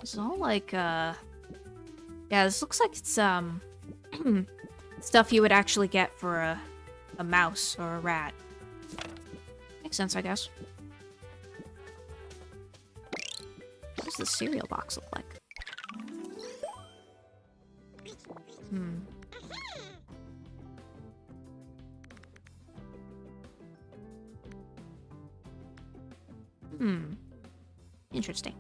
It's all like, yeah, this looks like it's, stuff you would actually get for a mouse or a rat. Makes sense, I guess. What does the cereal box look like? Interesting.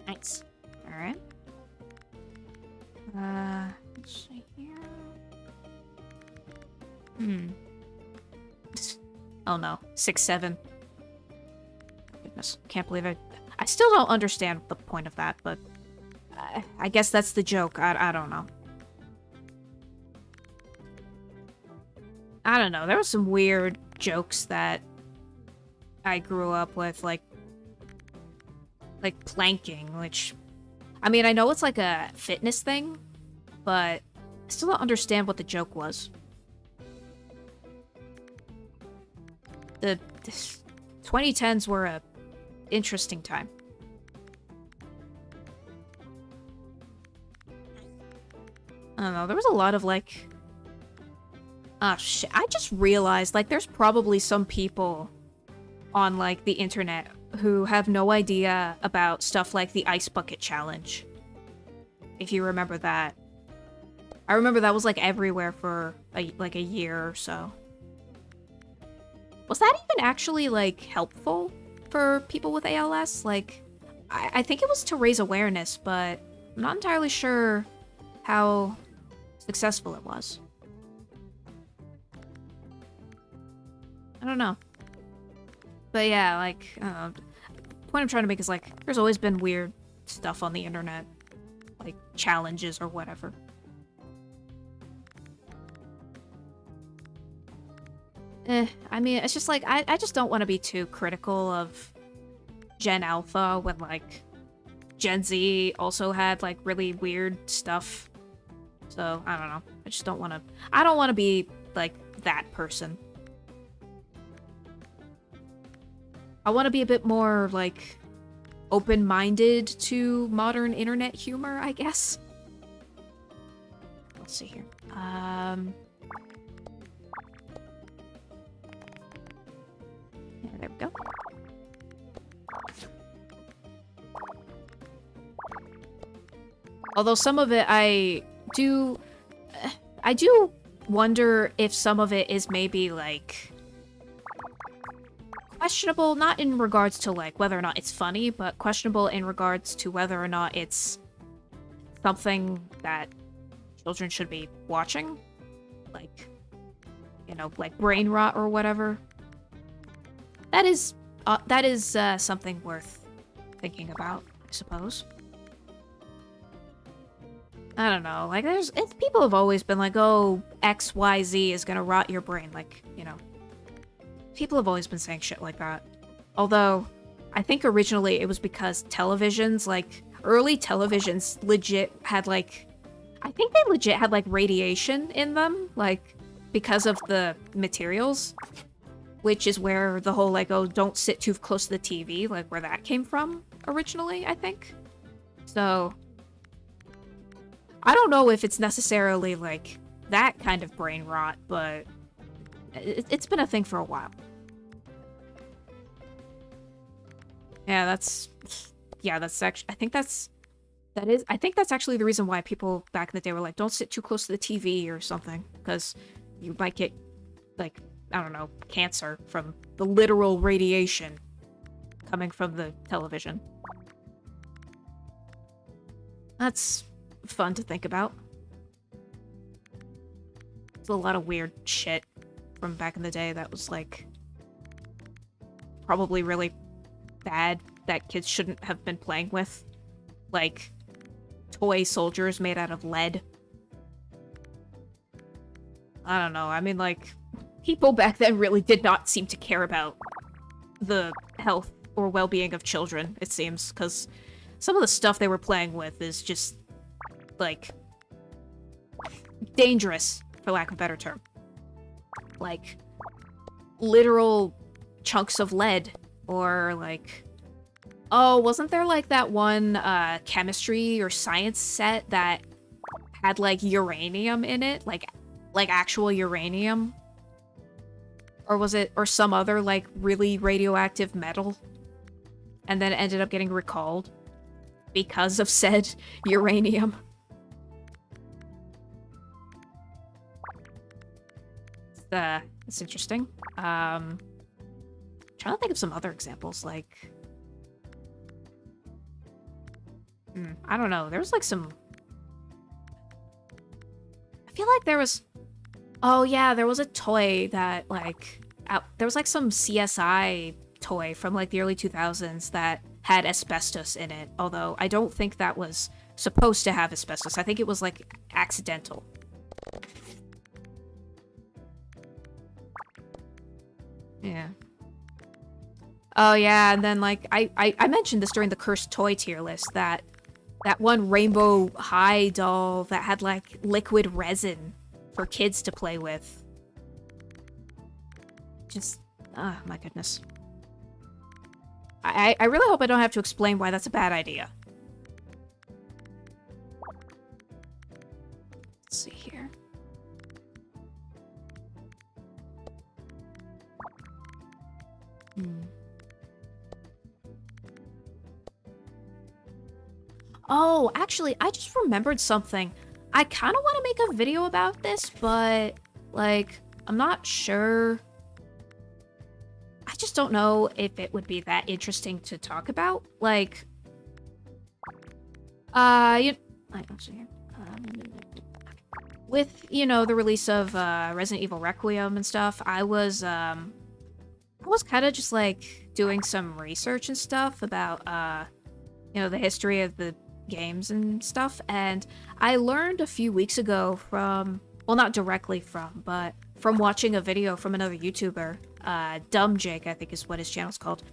Nice. Alright. Let's see here. Oh no, 6-7. Goodness, can't believe it. I still don't understand the point of that, but I guess that's the joke. I don't know. I don't know. There were some weird jokes that I grew up with, like planking, which, I mean, I know it's like a fitness thing, but I still don't understand what the joke was. The 2010s were a interesting time. I don't know, there was a lot of like... Oh shit, I just realized, like, there's probably some people on, like, the internet who have no idea about stuff like the Ice Bucket Challenge. If you remember that. I remember that was, like, everywhere for, like, a year or so. Was that even actually, like, helpful for people with ALS? Like, I think it was to raise awareness, but I'm not entirely sure how successful it was. I don't know. But yeah, like, the point I'm trying to make is, like, there's always been weird stuff on the internet. Like, challenges or whatever. I mean, it's just like, I just don't want to be too critical of Gen Alpha when, like, Gen Z also had, like, really weird stuff. So, I don't know. I just don't want to... I don't want to be, like, that person. I want to be a bit more, like, open-minded to modern internet humor, I guess. Let's see here. Yeah, there we go. Although some of it I do wonder if some of it is maybe, like, questionable, not in regards to, like, whether or not it's funny, but questionable in regards to whether or not it's something that children should be watching. Like, you know, like brain rot or whatever. That is something worth thinking about, I suppose. I don't know, like, people have always been like, oh, XYZ is gonna rot your brain, like, you know. People have always been saying shit like that. Although, I think originally it was because televisions, like, early televisions legit had, like... I think they legit had, like, radiation in them, like, because of the materials. Which is where the whole, like, oh, don't sit too close to the TV, like, where that came from originally, I think. So... I don't know if it's necessarily, like, that kind of brain rot, but... It's been a thing for a while. Yeah, that's actually, I think that's actually the reason why people back in the day were like, don't sit too close to the TV or something, because you might get, like, I don't know, cancer from the literal radiation coming from the television. That's fun to think about. There's a lot of weird shit from back in the day that was, like, probably really bad that kids shouldn't have been playing with. Like, toy soldiers made out of lead. I don't know, I mean, like, people back then really did not seem to care about the health or well-being of children, it seems, because some of the stuff they were playing with is just, like, dangerous, for lack of a better term. Like, literal chunks of lead, or, like... Oh, wasn't there, like, that one, chemistry or science set that had, like, uranium in it? Like actual uranium? Or was it, or some other, like, really radioactive metal? And then it ended up getting recalled because of said uranium. It's interesting. Trying to think of some other examples, like... I don't know. There was like some... I feel like there was... Oh yeah, there was a toy that like... There was like some CSI toy from like the early 2000s that had asbestos in it. Although I don't think that was supposed to have asbestos. I think it was like accidental. Yeah. Oh yeah, and then like I mentioned this during the cursed toy tier list that one Rainbow High doll that had like liquid resin for kids to play with. Just my goodness. I really hope I don't have to explain why that's a bad idea. Let's see here. Oh, actually, I just remembered something. I kind of want to make a video about this, but, like, I'm not sure. I just don't know if it would be that interesting to talk about. Like, with, you know, the release of Resident Evil Requiem and stuff, I was kind of just, like, doing some research and stuff about, you know, the history of the games and stuff, and I learned a few weeks ago from, well, not directly from, but from watching a video from another YouTuber, Dumb Jake, I think is what his channel's called.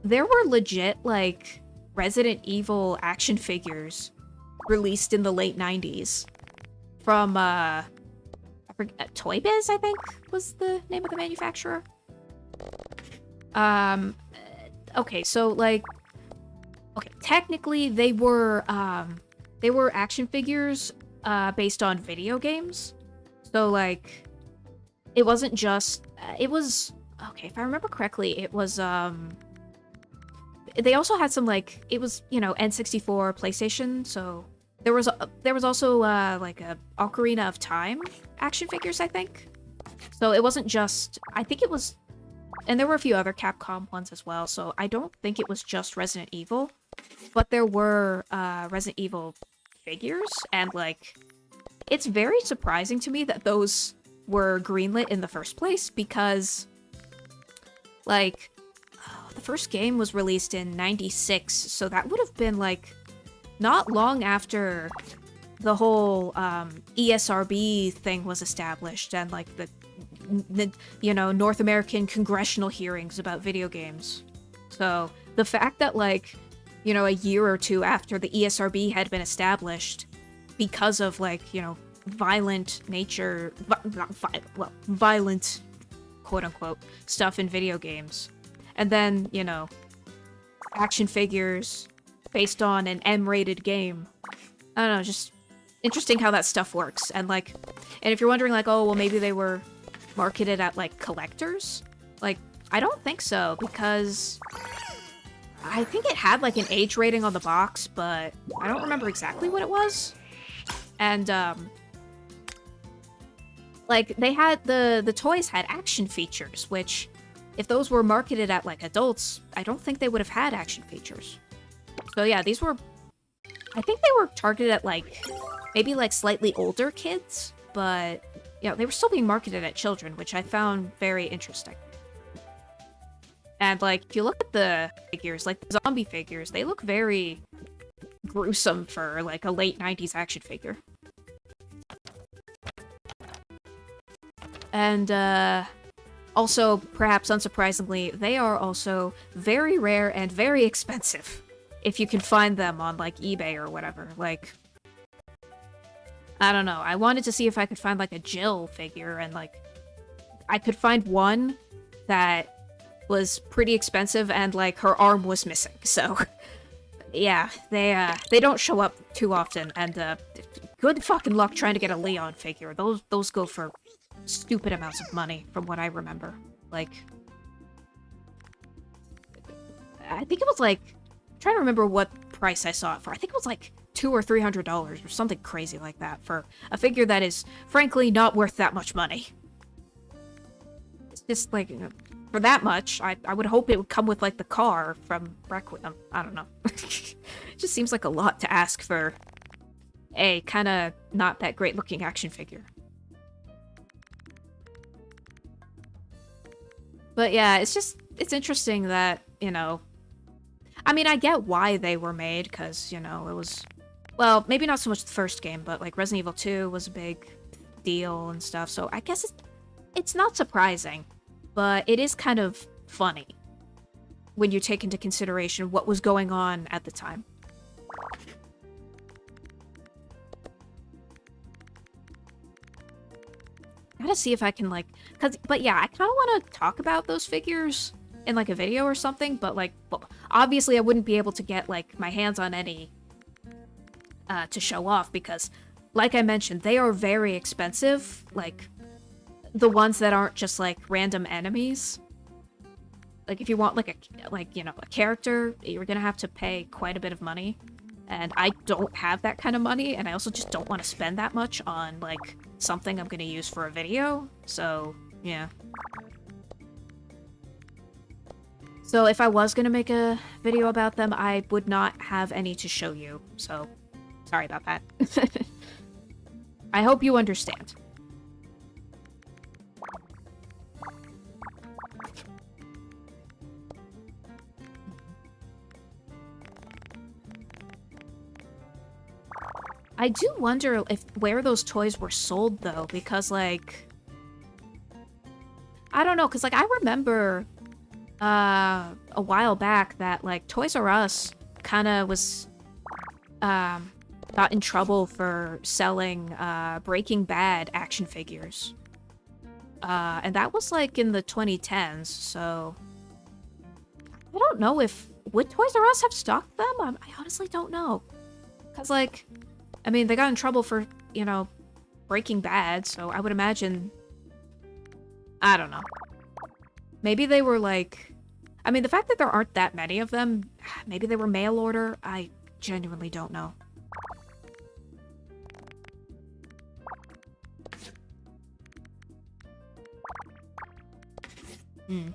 There were legit, like, Resident Evil action figures released in the late 90s from, I forget, Toy Biz, I think was the name of the manufacturer. Okay, so, like, okay, technically they were action figures based on video games. So like it wasn't just it was okay, if I remember correctly, it was they also had some like it was, you know, N64 PlayStation, so there was also like a Ocarina of Time action figures, I think. So it wasn't just, I think it was, and there were a few other Capcom ones as well, so I don't think it was just Resident Evil. But there were Resident Evil figures, and like, it's very surprising to me that those were greenlit in the first place, because like, the first game was released in '96, so that would have been like, not long after the whole ESRB thing was established, and like the you know, North American congressional hearings about video games. So the fact that like, you know, a year or two after the ESRB had been established, because of like, you know, violent nature, violent, quote unquote, stuff in video games, and then, you know, action figures based on an M-rated game. I don't know, just interesting how that stuff works. And like, and if you're wondering like, oh, well, maybe they were marketed at like collectors, like, I don't think so, because I think it had like an age rating on the box, but I don't remember exactly what it was. And like, they had the toys had action features, which if those were marketed at like adults, I don't think they would have had action features. So yeah, these were, I think they were targeted at like maybe like slightly older kids, but yeah, they were still being marketed at children, which I found very interesting. And like, if you look at the figures, like the zombie figures, they look very gruesome for like a late 90s action figure. And also, perhaps unsurprisingly, they are also very rare and very expensive if you can find them on like eBay or whatever. Like, I don't know, I wanted to see if I could find like a Jill figure, and like I could find one that was pretty expensive and like her arm was missing. So yeah, they don't show up too often, and good fucking luck trying to get a Leon figure. Those go for stupid amounts of money from what I remember. Like, I think it was like, I'm trying to remember what price I saw it for. I think it was like $200 or $300 or something crazy like that for a figure that is frankly not worth that much money. It's just like, you know, for that much, I would hope it would come with like the car from Requiem. I don't know. Just seems like a lot to ask for a kind of not that great looking action figure. But yeah, it's interesting that, you know, I mean, I get why they were made, because, you know, it was, well, maybe not so much the first game, but like Resident Evil 2 was a big deal and stuff, so I guess it's not surprising, but it is kind of funny when you take into consideration what was going on at the time. I gotta see if I can, like, but yeah, I kind of want to talk about those figures in, like, a video or something, but, like, well, obviously I wouldn't be able to get, like, my hands on any to show off, because, like I mentioned, they are very expensive, like, the ones that aren't just, like, random enemies. Like, if you want, like, you know, a character, you're gonna have to pay quite a bit of money, and I don't have that kind of money, and I also just don't want to spend that much on, like, something I'm gonna use for a video, so, yeah. So if I was gonna make a video about them, I would not have any to show you, so sorry about that. I hope you understand. I do wonder where those toys were sold, though, because, like, I don't know, because, like, I remember a while back that, like, Toys R Us kind of was got in trouble for selling Breaking Bad action figures. And that was, like, in the 2010s, so I don't know would Toys R Us have stocked them? I honestly don't know. Because, like, I mean, they got in trouble for, you know, Breaking Bad, so I would imagine, I don't know. Maybe they were, like, I mean, the fact that there aren't that many of them, maybe they were mail order, I genuinely don't know. Hmm.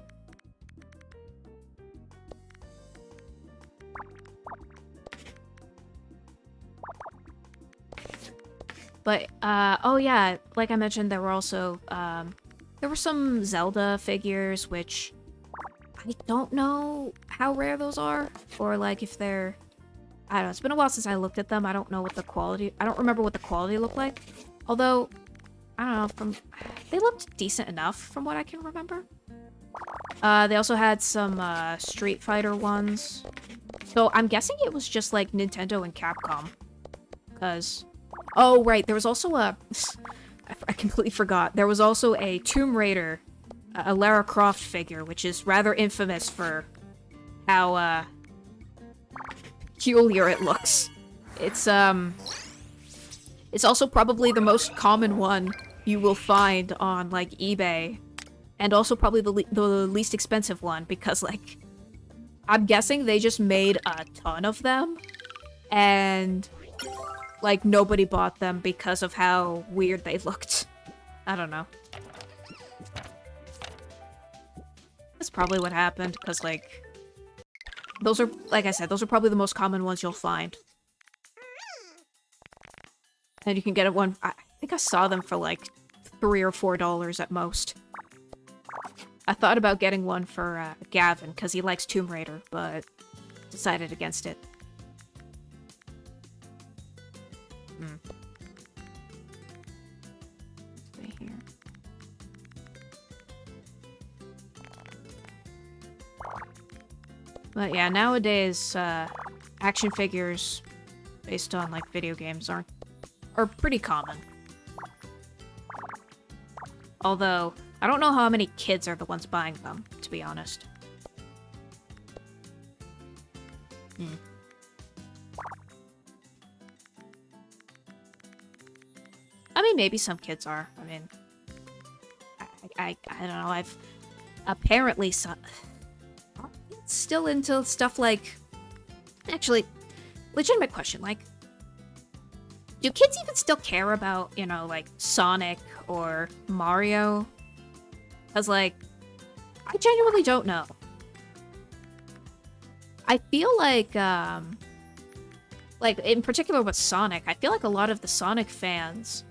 But, oh yeah, like I mentioned, there were also, there were some Zelda figures, which I don't know how rare those are, or, like, if they're, I don't know, it's been a while since I looked at them, I don't know what the quality, I don't remember what the quality looked like, although, I don't know, they looked decent enough from what I can remember. They also had some, Street Fighter ones, so I'm guessing it was just, like, Nintendo and Capcom, because... Oh, right, there was also a... I completely forgot. There was also a Tomb Raider, a Lara Croft figure, which is rather infamous for how, peculiar it looks. It's also probably the most common one you will find on, like, eBay. And also probably the least expensive one, because, like, I'm guessing they just made a ton of them, and... like, nobody bought them because of how weird they looked. I don't know. That's probably what happened, because, like... those are, like I said, those are probably the most common ones you'll find. And you can get one... I think I saw them for, like, $3 or $4 at most. I thought about getting one for, Gavin, because he likes Tomb Raider, but decided against it. Stay here. But yeah, nowadays, action figures based on, like, video games are pretty common. Although, I don't know how many kids are the ones buying them, to be honest. I mean, maybe some kids are. I mean, I don't know. I've apparently still into stuff like. Actually, legitimate question. Like, do kids even still care about, you know, like Sonic or Mario? Because, like, I genuinely don't know. I feel like like, in particular with Sonic, I feel like a lot of the Sonic fans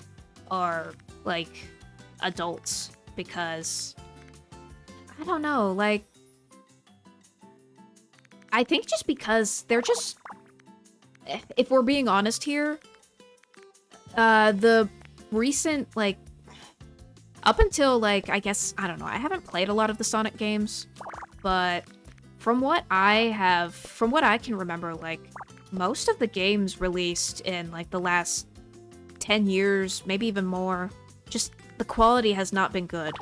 are, like, adults, because, I don't know, like, I think just because they're just, if we're being honest here, the recent, like, up until, like, I guess, I don't know, I haven't played a lot of the Sonic games, but from what I can remember, like, most of the games released in, like, the last 10 years, maybe even more, just the quality has not been good.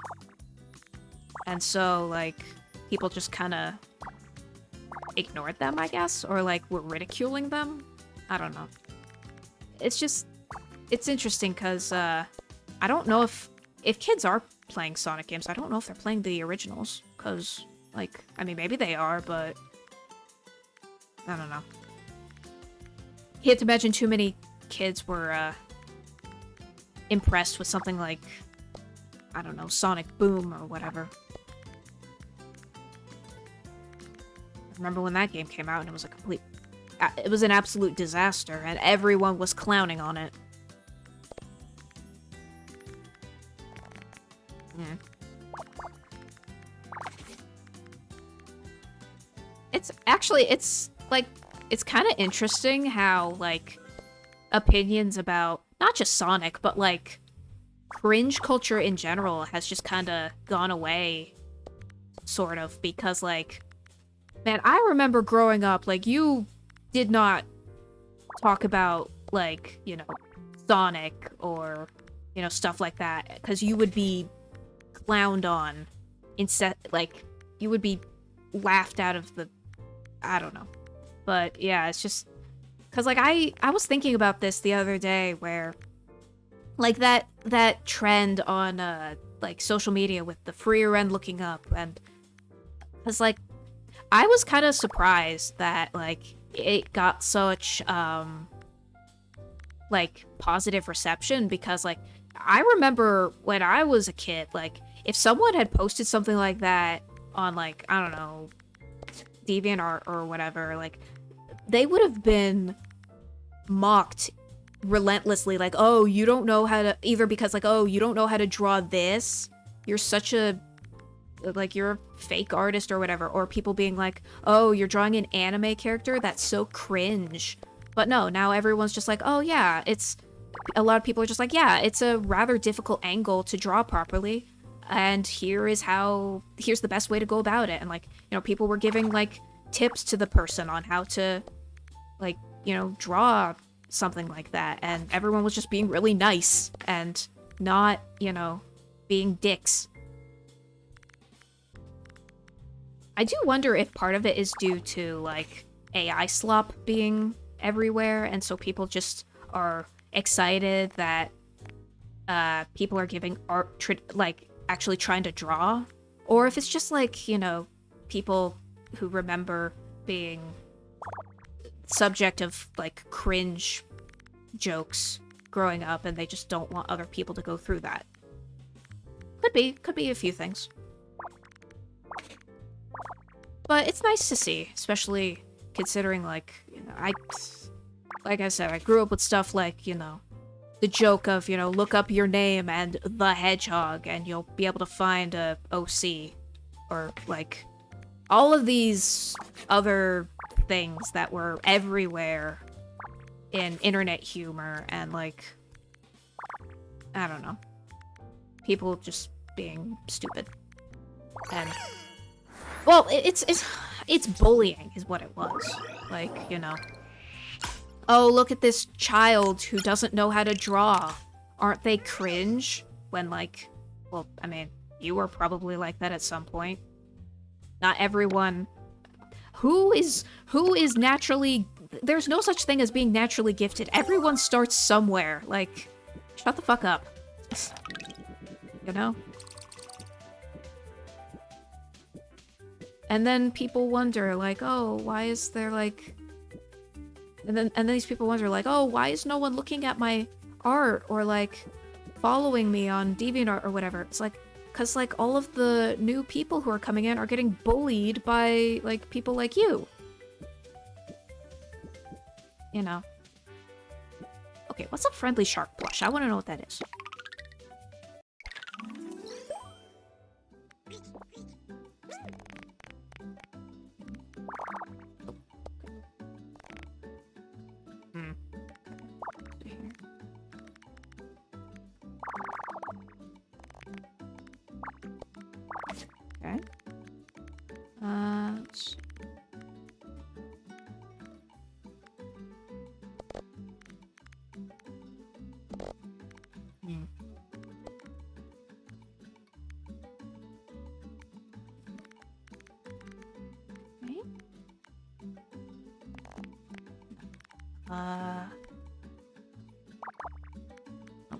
And so, like, people just kind of ignored them, I guess, or, like, were ridiculing them. I don't know. It's just, it's interesting, because, I don't know if kids are playing Sonic games, I don't know if they're playing the originals, because, like, I mean, maybe they are, but I don't know. You have to imagine too many kids were, impressed with something like, I don't know, Sonic Boom or whatever. I remember when that game came out and it was a complete... It was an absolute disaster, and everyone was clowning on it. Yeah. It's like, it's kind of interesting how, like, opinions about, not just Sonic, but, like, cringe culture in general has just kind of gone away, sort of, because, like, man, I remember growing up, like, you did not talk about, like, you know, Sonic or, you know, stuff like that, because you would be clowned on instead, like, you would be laughed out of the, I don't know. But yeah, it's just, because, like, I was thinking about this the other day, where, like, that trend on, like, social media with the freer end looking up, and because, like, I was kind of surprised that, like, it got such, like, positive reception, because, like, I remember when I was a kid, like, if someone had posted something like that on, like, I don't know, DeviantArt or whatever, like, they would have been mocked relentlessly, like, oh, you don't know how to, either because, like, oh, you don't know how to draw this, you're such a, like, you're a fake artist or whatever, or people being like, oh, you're drawing an anime character, that's so cringe. But no, now everyone's just like, oh yeah, it's, a lot of people are just like, yeah, it's a rather difficult angle to draw properly, and here's the best way to go about it. And, like, you know, people were giving, like, tips to the person on how to, like, you know, draw something like that, and everyone was just being really nice and not, you know, being dicks. I do wonder if part of it is due to, like, AI slop being everywhere, and so people just are excited that people are giving art, like, actually trying to draw, or if it's just, like, you know, people who remember being subject of, like, cringe jokes growing up, and they just don't want other people to go through that. Could be a few things. But it's nice to see, especially considering, like, you know, like I said, I grew up with stuff like, you know, the joke of, you know, look up your name and the hedgehog and you'll be able to find a OC, or, like, all of these other things that were everywhere in internet humor, and, like, I don't know, people just being stupid. And, well, it's bullying is what it was. Like, you know, oh, look at this child who doesn't know how to draw. Aren't they cringe? When, like, well, I mean, you were probably like that at some point. Not everyone. Who is naturally... There's no such thing as being naturally gifted. Everyone starts somewhere. Like, shut the fuck up. You know? And then people wonder, like, oh, why is there, like... And then these people wonder, like, oh, why is no one looking at my art, or, like, following me on DeviantArt or whatever? It's like, because, like, all of the new people who are coming in are getting bullied by, like, people like you. You know. Okay, what's a friendly shark plush? I want to know what that is. Hmm. Okay. Let's see. Hmm. Okay. Oh,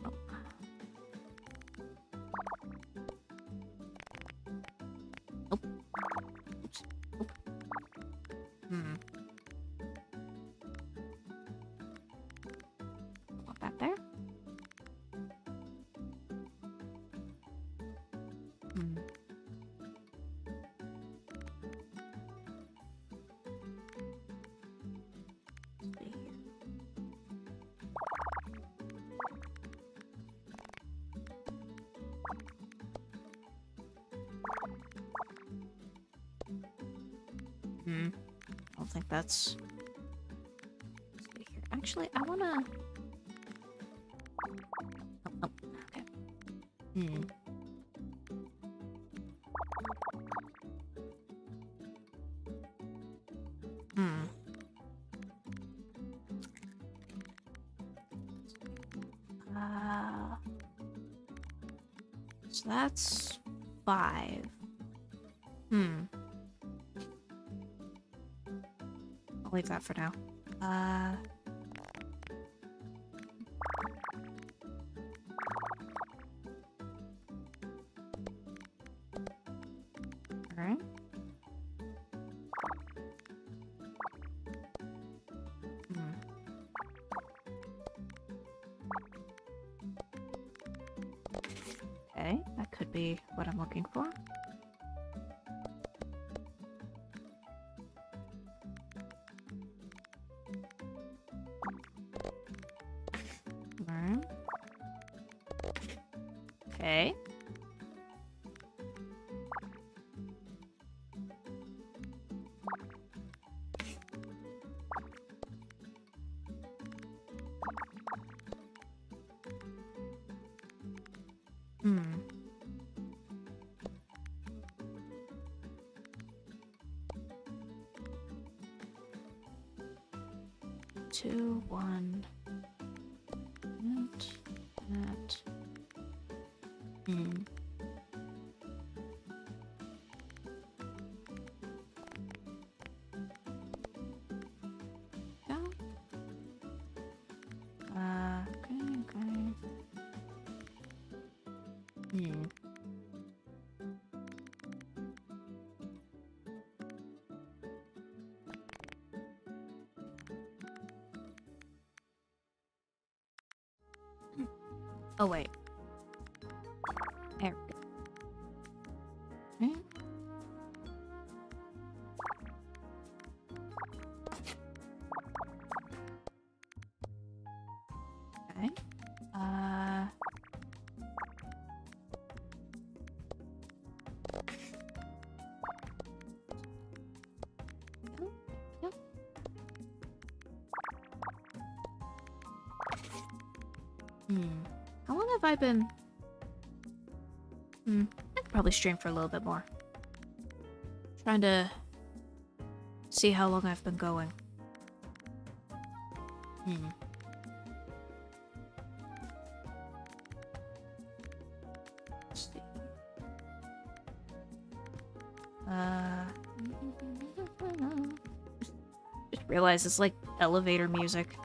no. Nope. Oops. Nope. Hmm. Want that there? Hmm. Let's see here. Hmm. I don't think that's... Let's see here. Actually, I wanna... Oh, okay. Hmm. Hmm. So that's 5. Hmm. I'll leave that for now. Alright. Hmm. Okay, that could be what I'm looking for. Alright. Okay. Hmm. Two, one. That. Hmm. Yeah. Okay. Hmm. Oh, wait. There we go. Right. Okay. Yep. How long have I been? I could probably stream for a little bit more. Trying to see how long I've been going. Let's see. Just realized it's like elevator music.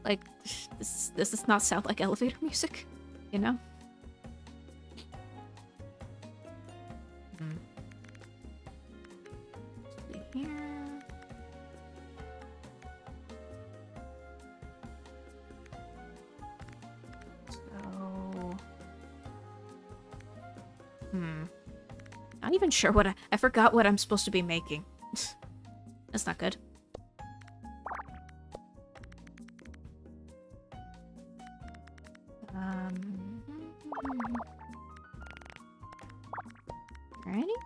Like, this does not sound like elevator music, you know? Here. Not even sure what I forgot what I'm supposed to be making. That's not good. Alrighty.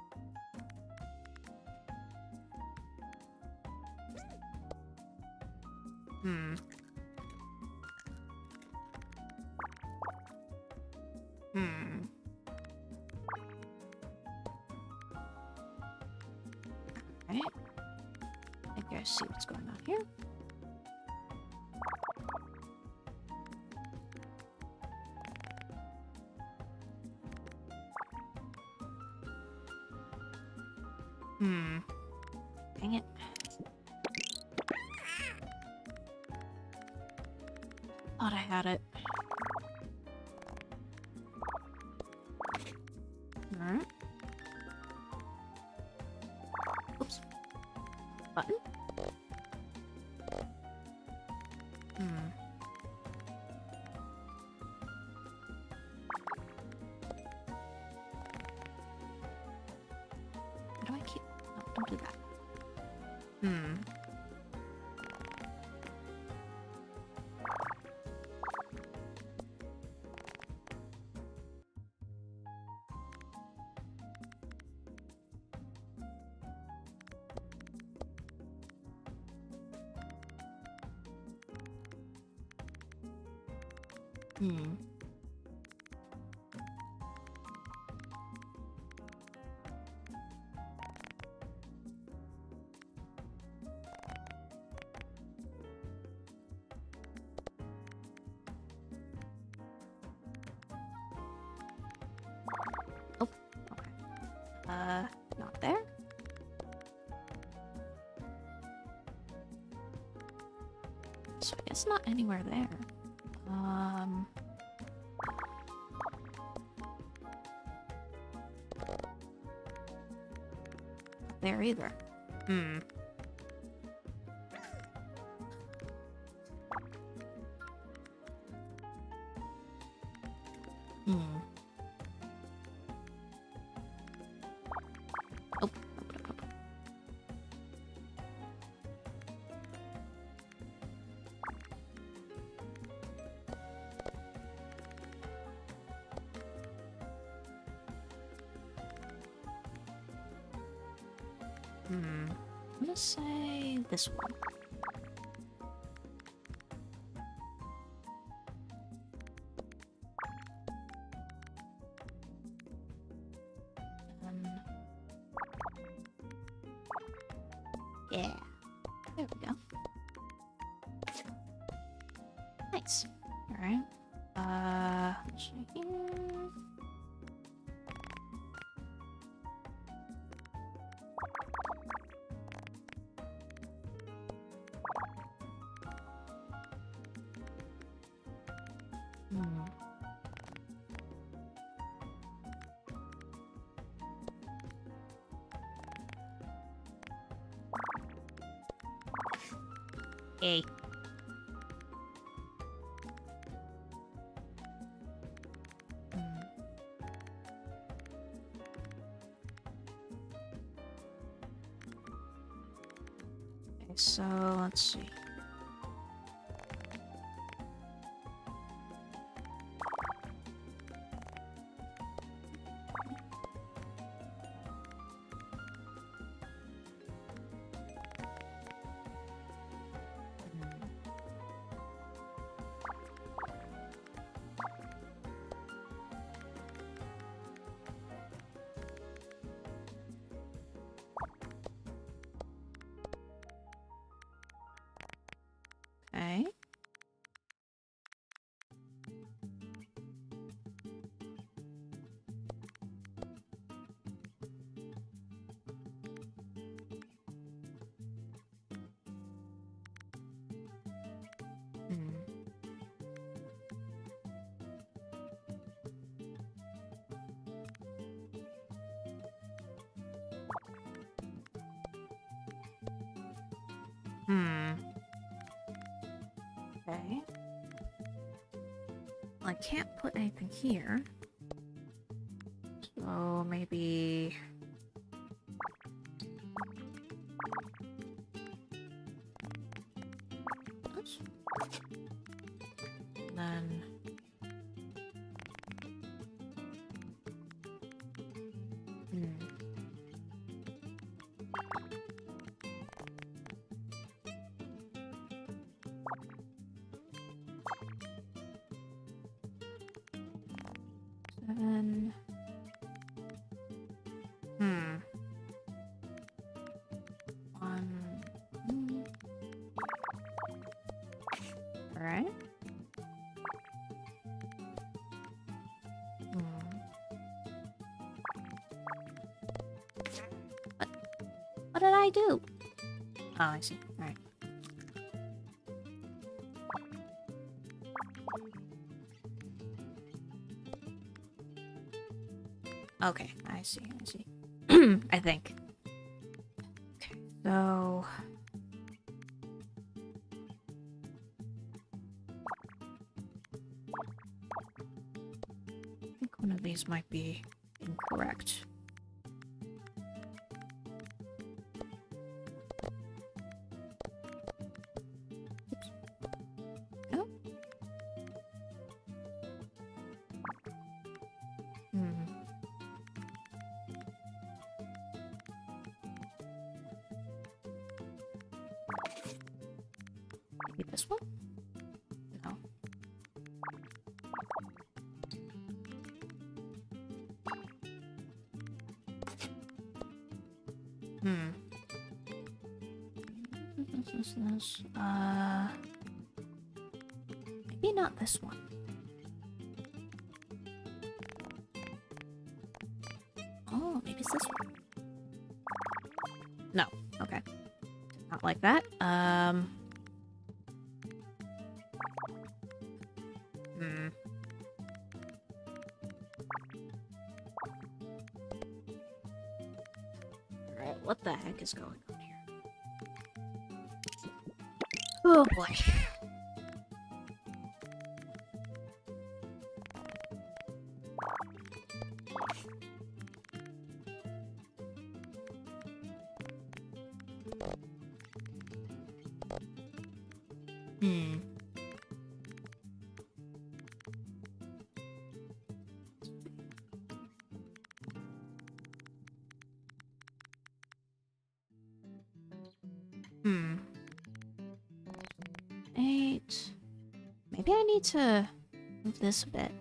Hmm. Alright. I guess see what's going on here. Dang it. Thought I had it. Alright. Oops. Button? How do I keep... No, don't do that. Oh, okay. Not there. So I guess not anywhere there. Not there either. Oh, nope. I'm gonna say this one. Yeah. There we go. Nice. Alright. Let's see here. Hey. Okay, so let's see. Okay. Okay. Well, I can't put anything here. So maybe then... Seven... One... Alright. What did I do? Oh, I see. Alright. Okay, I see. I think. Okay, so... I think one of these might be incorrect. Oops. Oh. Maybe this one? No. This. Maybe not this one. Oh, maybe it's this one. No. Okay. Not like that. Alright, what the heck is going on here? Oh boy. Eight. Maybe I need to move this a bit.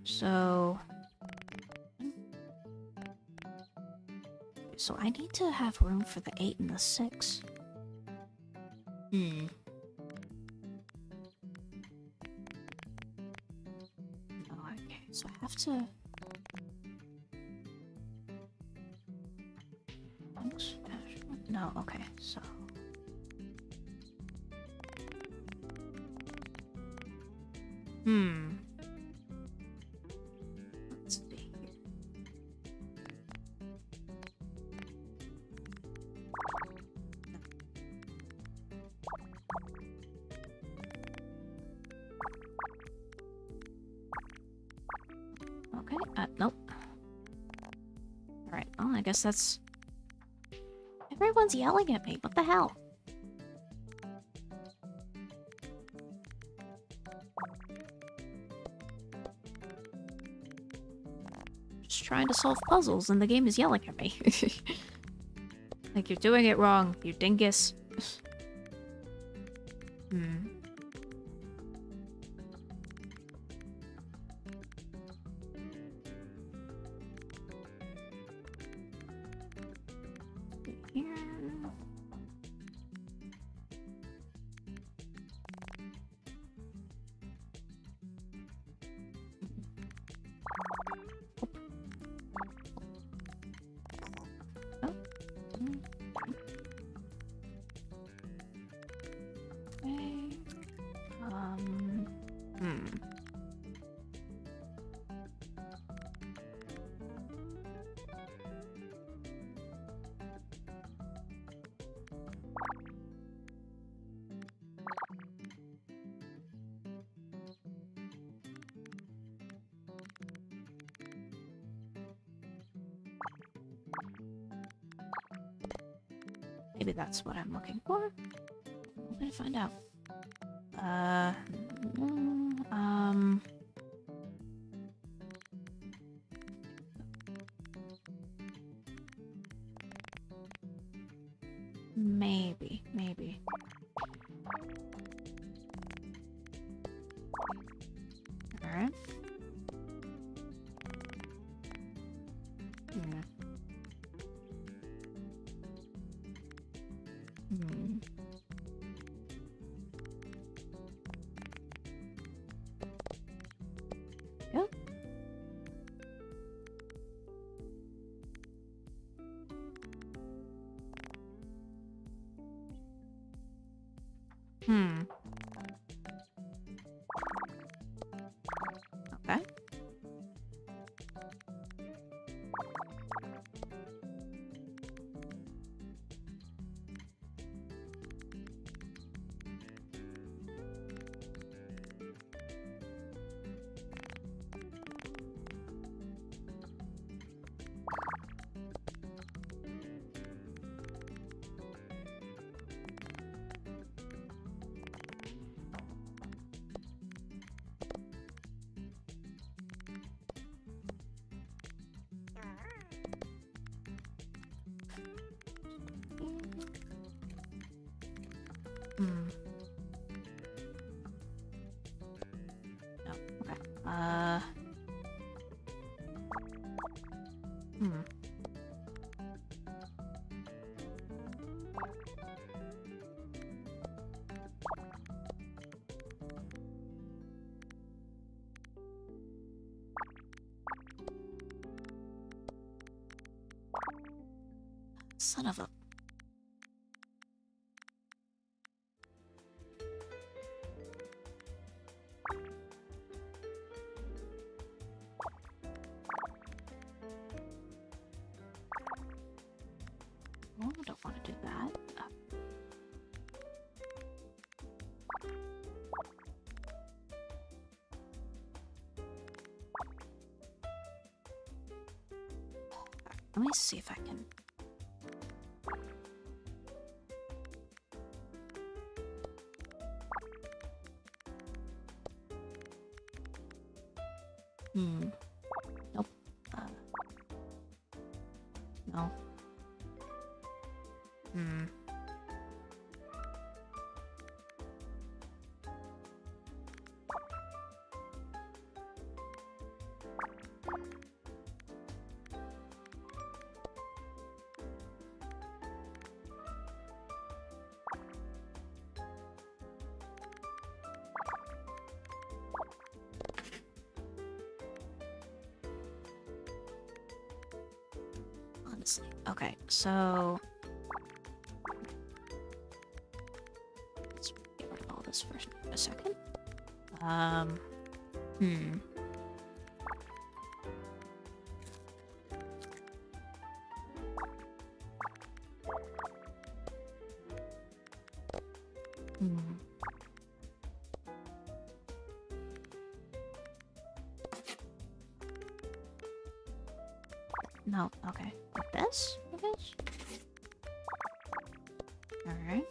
So I need to have room for the 8 and the 6. Oh, okay, so I have to... No, okay, so... Let's see here. Okay, nope. Alright, well, I guess that's... Everyone's yelling at me, what the hell? Just trying to solve puzzles and the game is yelling at me. Like, you're doing it wrong, you dingus. Here. Maybe that's what I'm looking for. I'm gonna find out. Maybe. Alright. Hmm. Yeah. Okay. No. Okay. Son of a... Oh, I don't want to do that. Let me see if I can... Nope. No. Honestly. Okay, so... Let's get rid of all this first for a second. No, okay. Like this, I guess? Alright.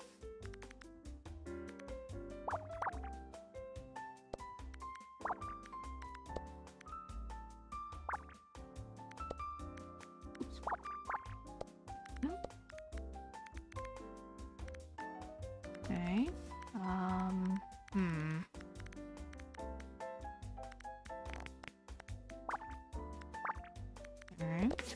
Okay. Alright.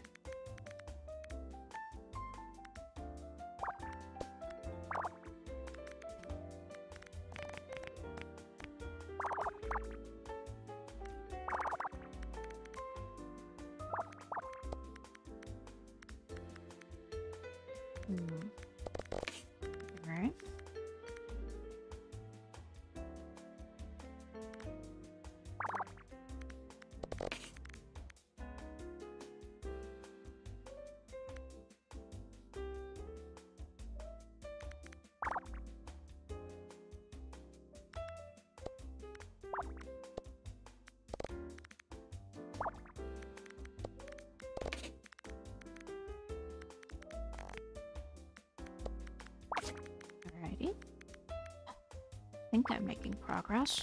think I'm making progress.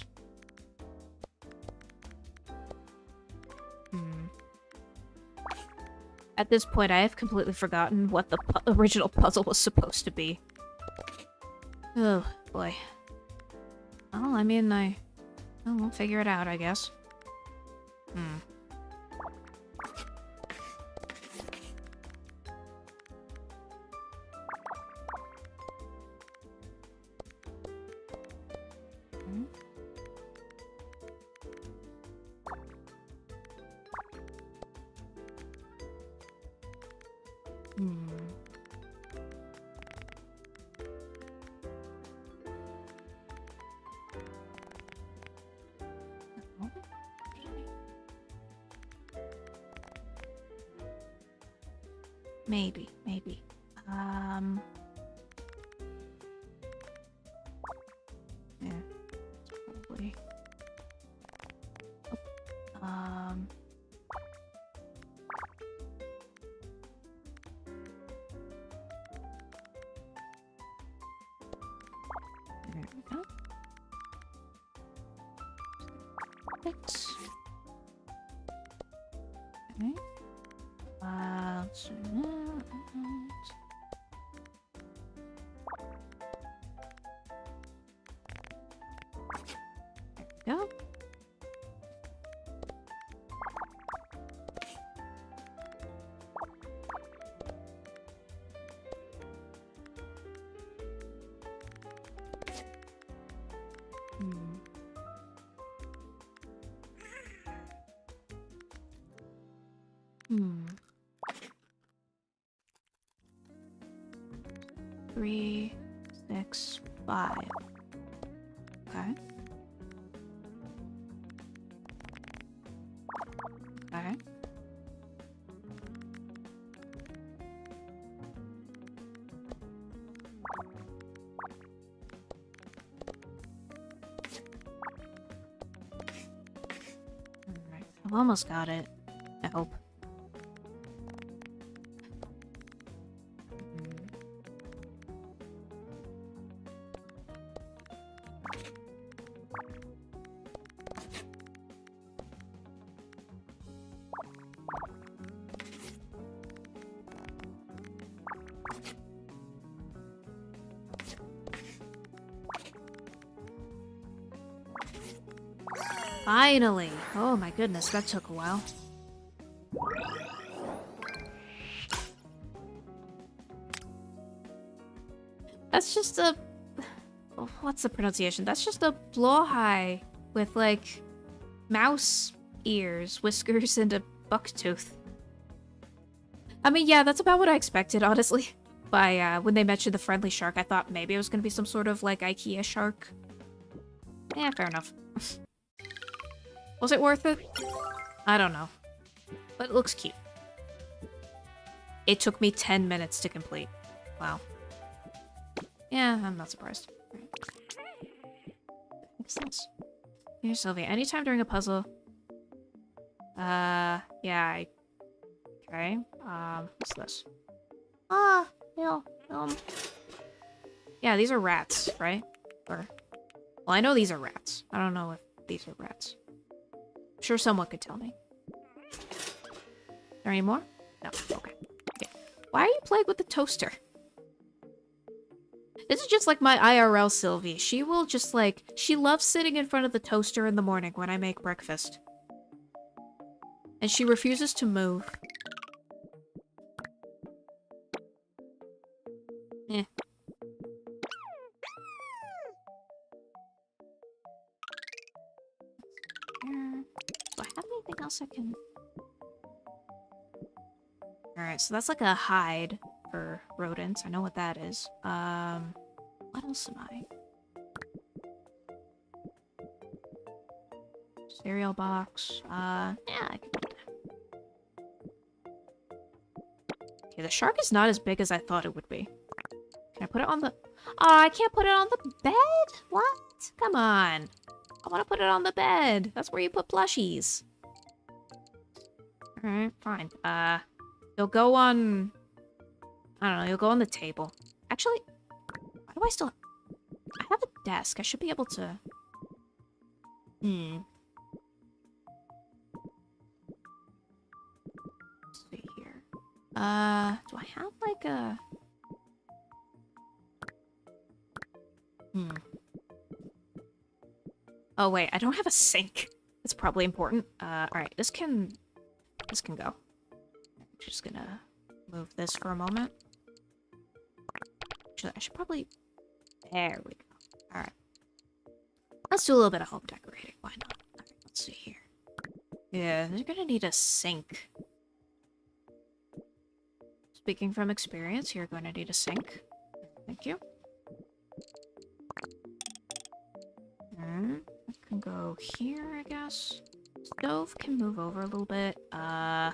At this point, I have completely forgotten what the original puzzle was supposed to be. Oh, boy. Well, I mean, we'll figure it out, I guess. Maybe. Yeah, probably. There we go. 6. Okay. Let's do that. There we go. Three, 6, 5. Okay. Okay. Alright, I've almost got it. I hope. Finally! Oh my goodness, that took a while. That's just a... What's the pronunciation? That's just a blowhigh with, like, mouse ears, whiskers, and a buck tooth. I mean, yeah, that's about what I expected, honestly. When they mentioned the friendly shark, I thought maybe it was gonna be some sort of, like, IKEA shark. Yeah, fair enough. Was it worth it? I don't know. But it looks cute. It took me 10 minutes to complete. Wow. Yeah, I'm not surprised. Makes sense. Here's Sylvia. Anytime during a puzzle... yeah, Okay. What's this? Yeah, these are rats, right? Or... Well, I know these are rats. I don't know if these are rats. I'm sure someone could tell me. Is there any more? No. Okay. Why are you playing with the toaster? This is just like my IRL Sylvie. She will just like... She loves sitting in front of the toaster in the morning when I make breakfast. And she refuses to move. Eh. Do I have anything else I can... Alright, so that's like a hide for rodents. I know what that is. What else am I? Cereal box. Yeah, I can do that. Okay, the shark is not as big as I thought it would be. Can I put it on the... Oh, I can't put it on the bed? What? Come on. I want to put it on the bed. That's where you put plushies. Alright, fine. You'll go on... I don't know, you'll go on the table. Actually, why do I still... I have a desk. I should be able to... Let's see here. Do I have like a... Oh wait, I don't have a sink. That's probably important. Alright, this can go. I'm just gonna move this for a moment. Actually, I should probably... There we go. Alright. Let's do a little bit of home decorating. Why not? Alright, let's see here. Yeah, they're gonna need a sink. Speaking from experience, you're going to need a sink. Thank you. It can go here, I guess. Stove can move over a little bit. I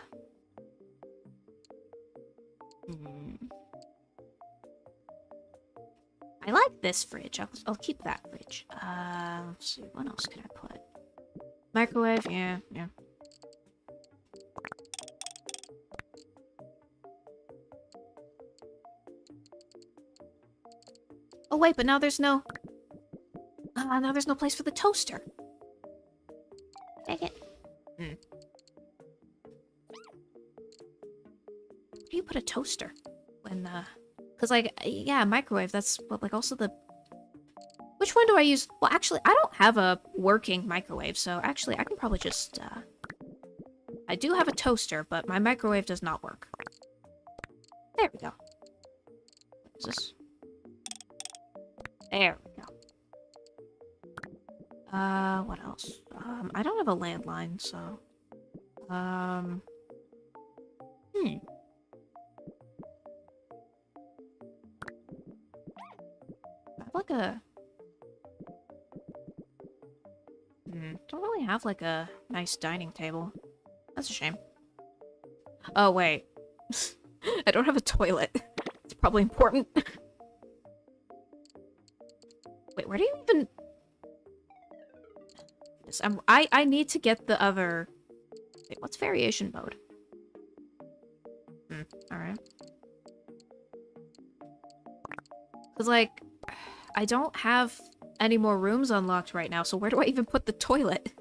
like this fridge. I'll keep that fridge. Let's see. What else can I put? Microwave? Yeah. Oh wait, but now there's no... now there's no place for the toaster. Dang it. Where do you put a toaster? When, Because, like, yeah, microwave, that's... But, like, also the... Which one do I use? Well, actually, I don't have a working microwave, so actually, I can probably just, I do have a toaster, but my microwave does not work. There we go. What is this? There we go. What else? I don't have a landline, so... I have like a... Don't really have like a nice dining table. That's a shame. Oh, wait. I don't have a toilet. It's probably important. Wait, where do you even... Yes, I need to get the other... Wait, what's variation mode? Alright. Because, like, I don't have any more rooms unlocked right now, so where do I even put the toilet?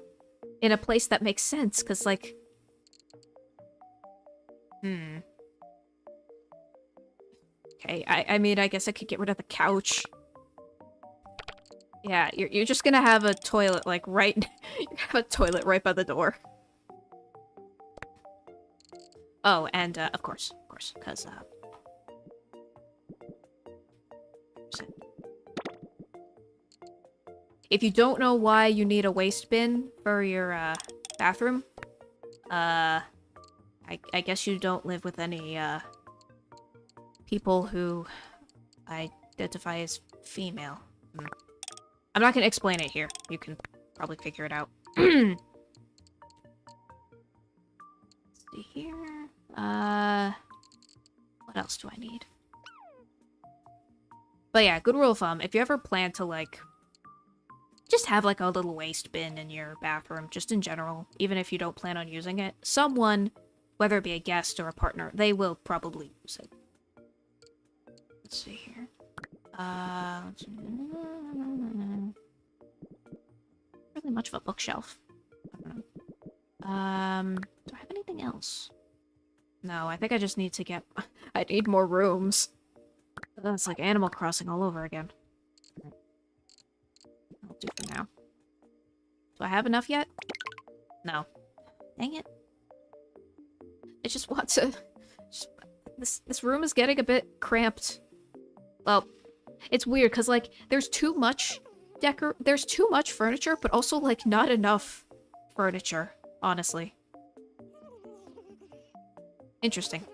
In a place that makes sense, because, like... Okay, I mean, I guess I could get rid of the couch. Yeah, you're just gonna have a toilet, like, right... you have a toilet right by the door. Oh, and, of course, because, if you don't know why you need a waste bin for your, bathroom, I guess you don't live with any, people who identify as female. I'm not gonna explain it here. You can probably figure it out. Let's see here. What else do I need? But yeah, good rule of thumb, if you ever plan to, like, just have, like, a little waste bin in your bathroom, just in general, even if you don't plan on using it, someone, whether it be a guest or a partner, they will probably use it. Let's see here. Really much of a bookshelf. I don't know. Do I have anything else? No, I think I just need to get... I need more rooms. It's like Animal Crossing all over again. I'll do for now. Do I have enough yet? No. Dang it. I just want to... This room is getting a bit cramped. Well, it's weird, because, like, there's too much furniture, but also, like, not enough furniture, honestly. Interesting.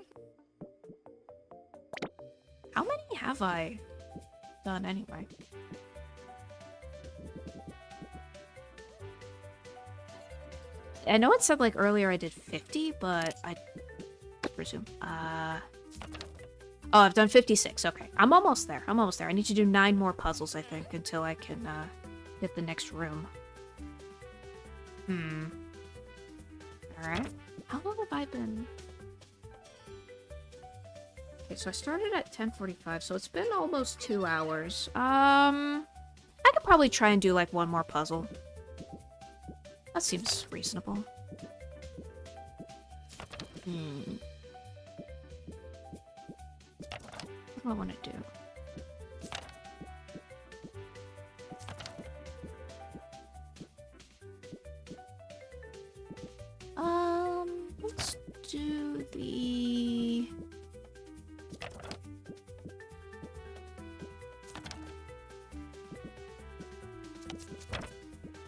How many have I done anyway? I know it said, like, earlier I did 50, but I presume. Oh, I've done 56. Okay. I'm almost there. I need to do 9 more puzzles, I think, until I can, get the next room. Alright. How long have I been... Okay, so I started at 10:45, so it's been almost 2 hours. I could could probably try and do like one more puzzle. That seems reasonable. What do I want to do? Let's do the...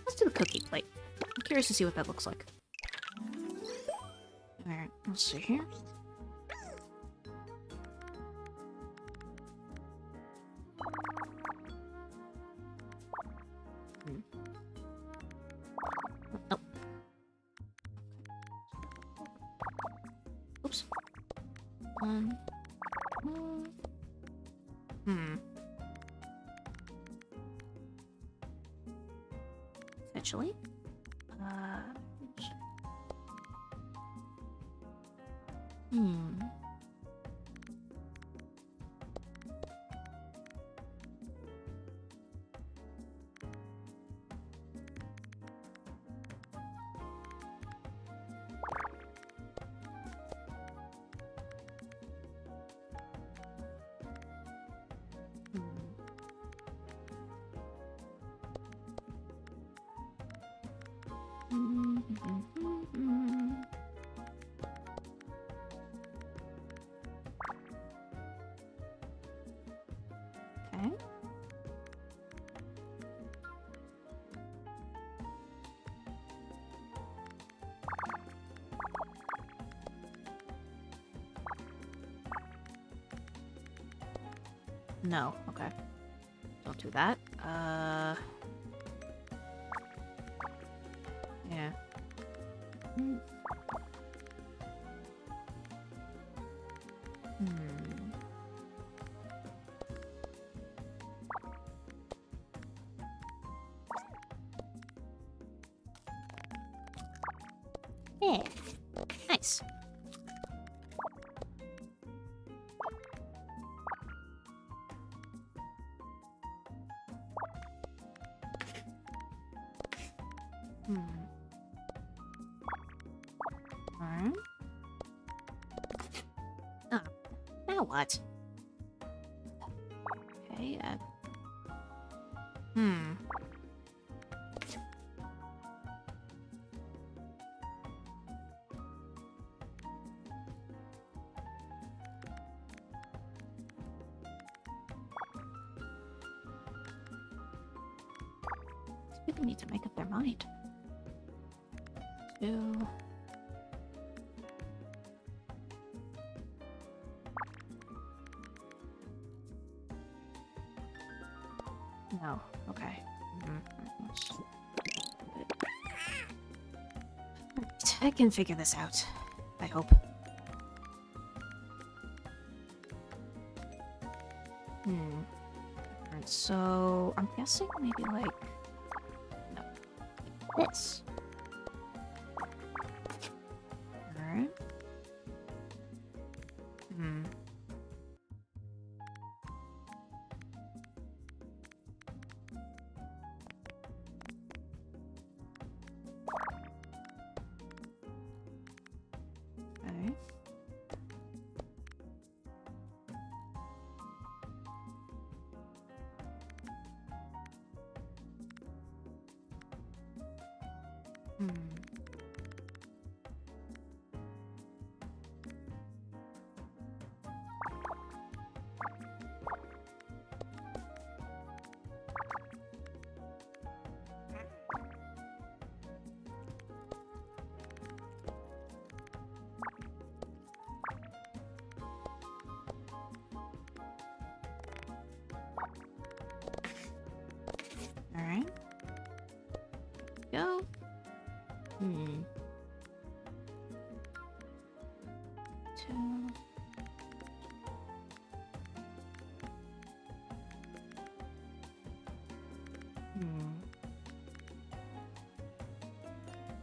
Let's do the cookie plate. I'm curious to see what that looks like. Alright, let's see here. Oh. Oops. Potentially. Okay. No, okay. Don't do that. Yeah. Yeah. Nice. Alright. Oh, now what? Okay, People need to make up their mind. Two. No. Okay. I can figure this out. I hope. Alright, so I'm guessing maybe like no. This. Alright. Okay. Alright. Go. Two.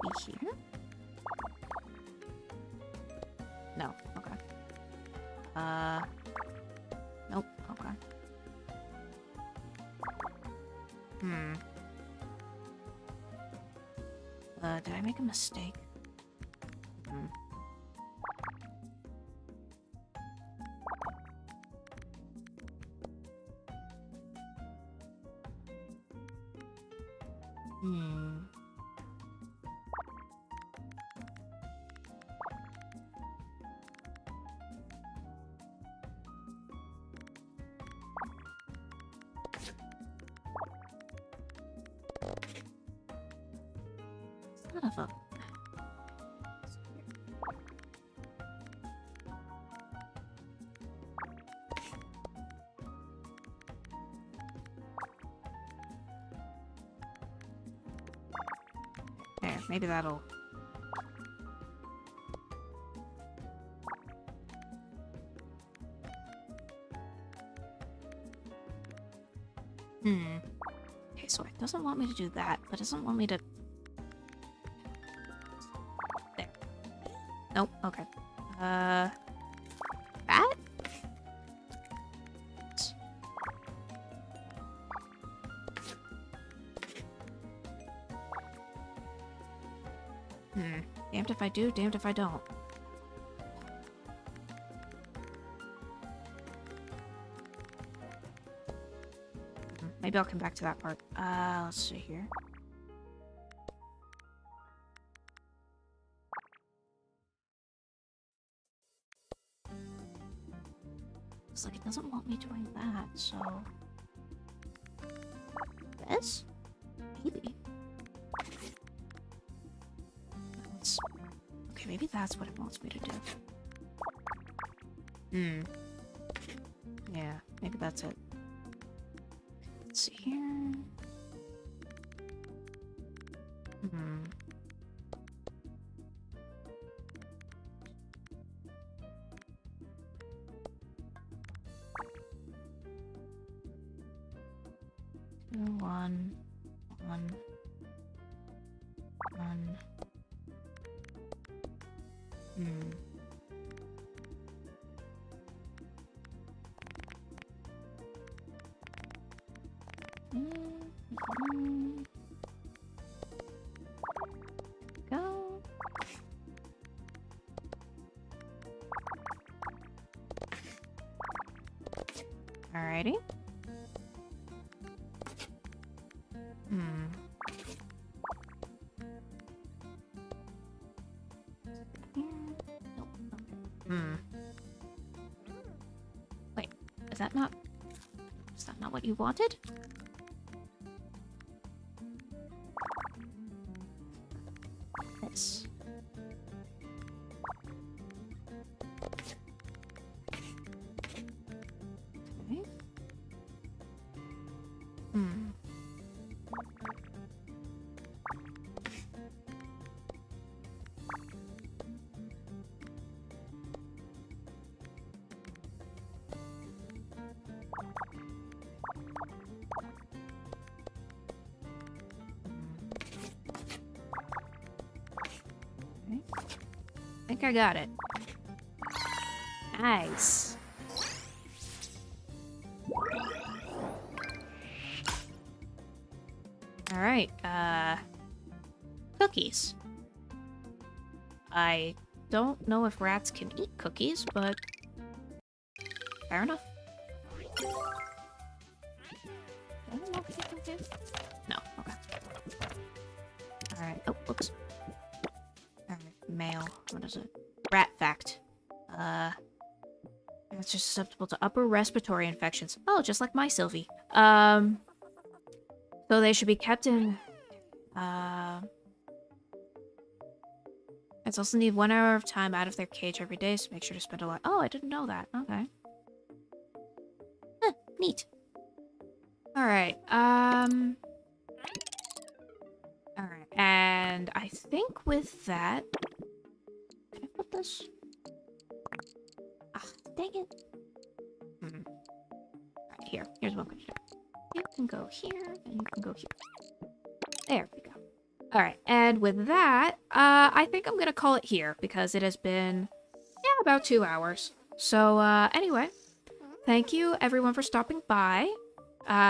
Be here? No. Okay. Nope. Okay. Hmm. Did I make a mistake? Hmm. Hmm. Son of a... There, maybe that'll... Hmm. Okay, so it doesn't want me to do that, but it doesn't want me to... There. Nope, okay. That? Hmm. Damned if I do, damned if I don't. Maybe I'll come back to that part. Let's see here. Looks like it doesn't want me doing that, so... This? Maybe. Let's... Okay, maybe that's what it wants me to do. Hmm. Yeah, maybe that's it. Let's see here. Hmm. One. Hmm. Go. Alrighty. Hmm. Hmm. Wait, is that not what you wanted? This. Okay. Hmm. I think I got it. Nice. Alright, cookies. I don't know if rats can eat cookies, but fair enough. I don't know if they can do. No, okay. Alright, oh, whoops. Alright, mail. What is it? Rat fact. It's just susceptible to upper respiratory infections. Oh, just like my Sylvie. So they should be kept in... It's also need 1 hour of time out of their cage every day, so make sure to spend a lot... Oh, I didn't know that. Okay. Huh, neat. Alright, Alright, and I think with that... Can I put this? Ah, dang it. Alright, here's one question. You can go here, and you can go here. There we go. Alright, and with that, I think I'm gonna call it here, because it has been, yeah, about 2 hours. So, anyway, thank you everyone for stopping by.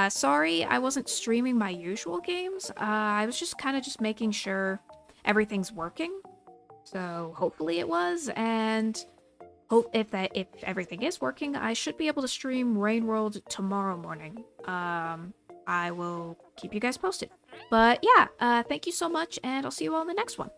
Sorry I wasn't streaming my usual games. I was just kind of just making sure everything's working. So hopefully it was, and hope if everything is working, I should be able to stream Rain World tomorrow morning. I will keep you guys posted. But yeah, thank you so much, and I'll see you all in the next one.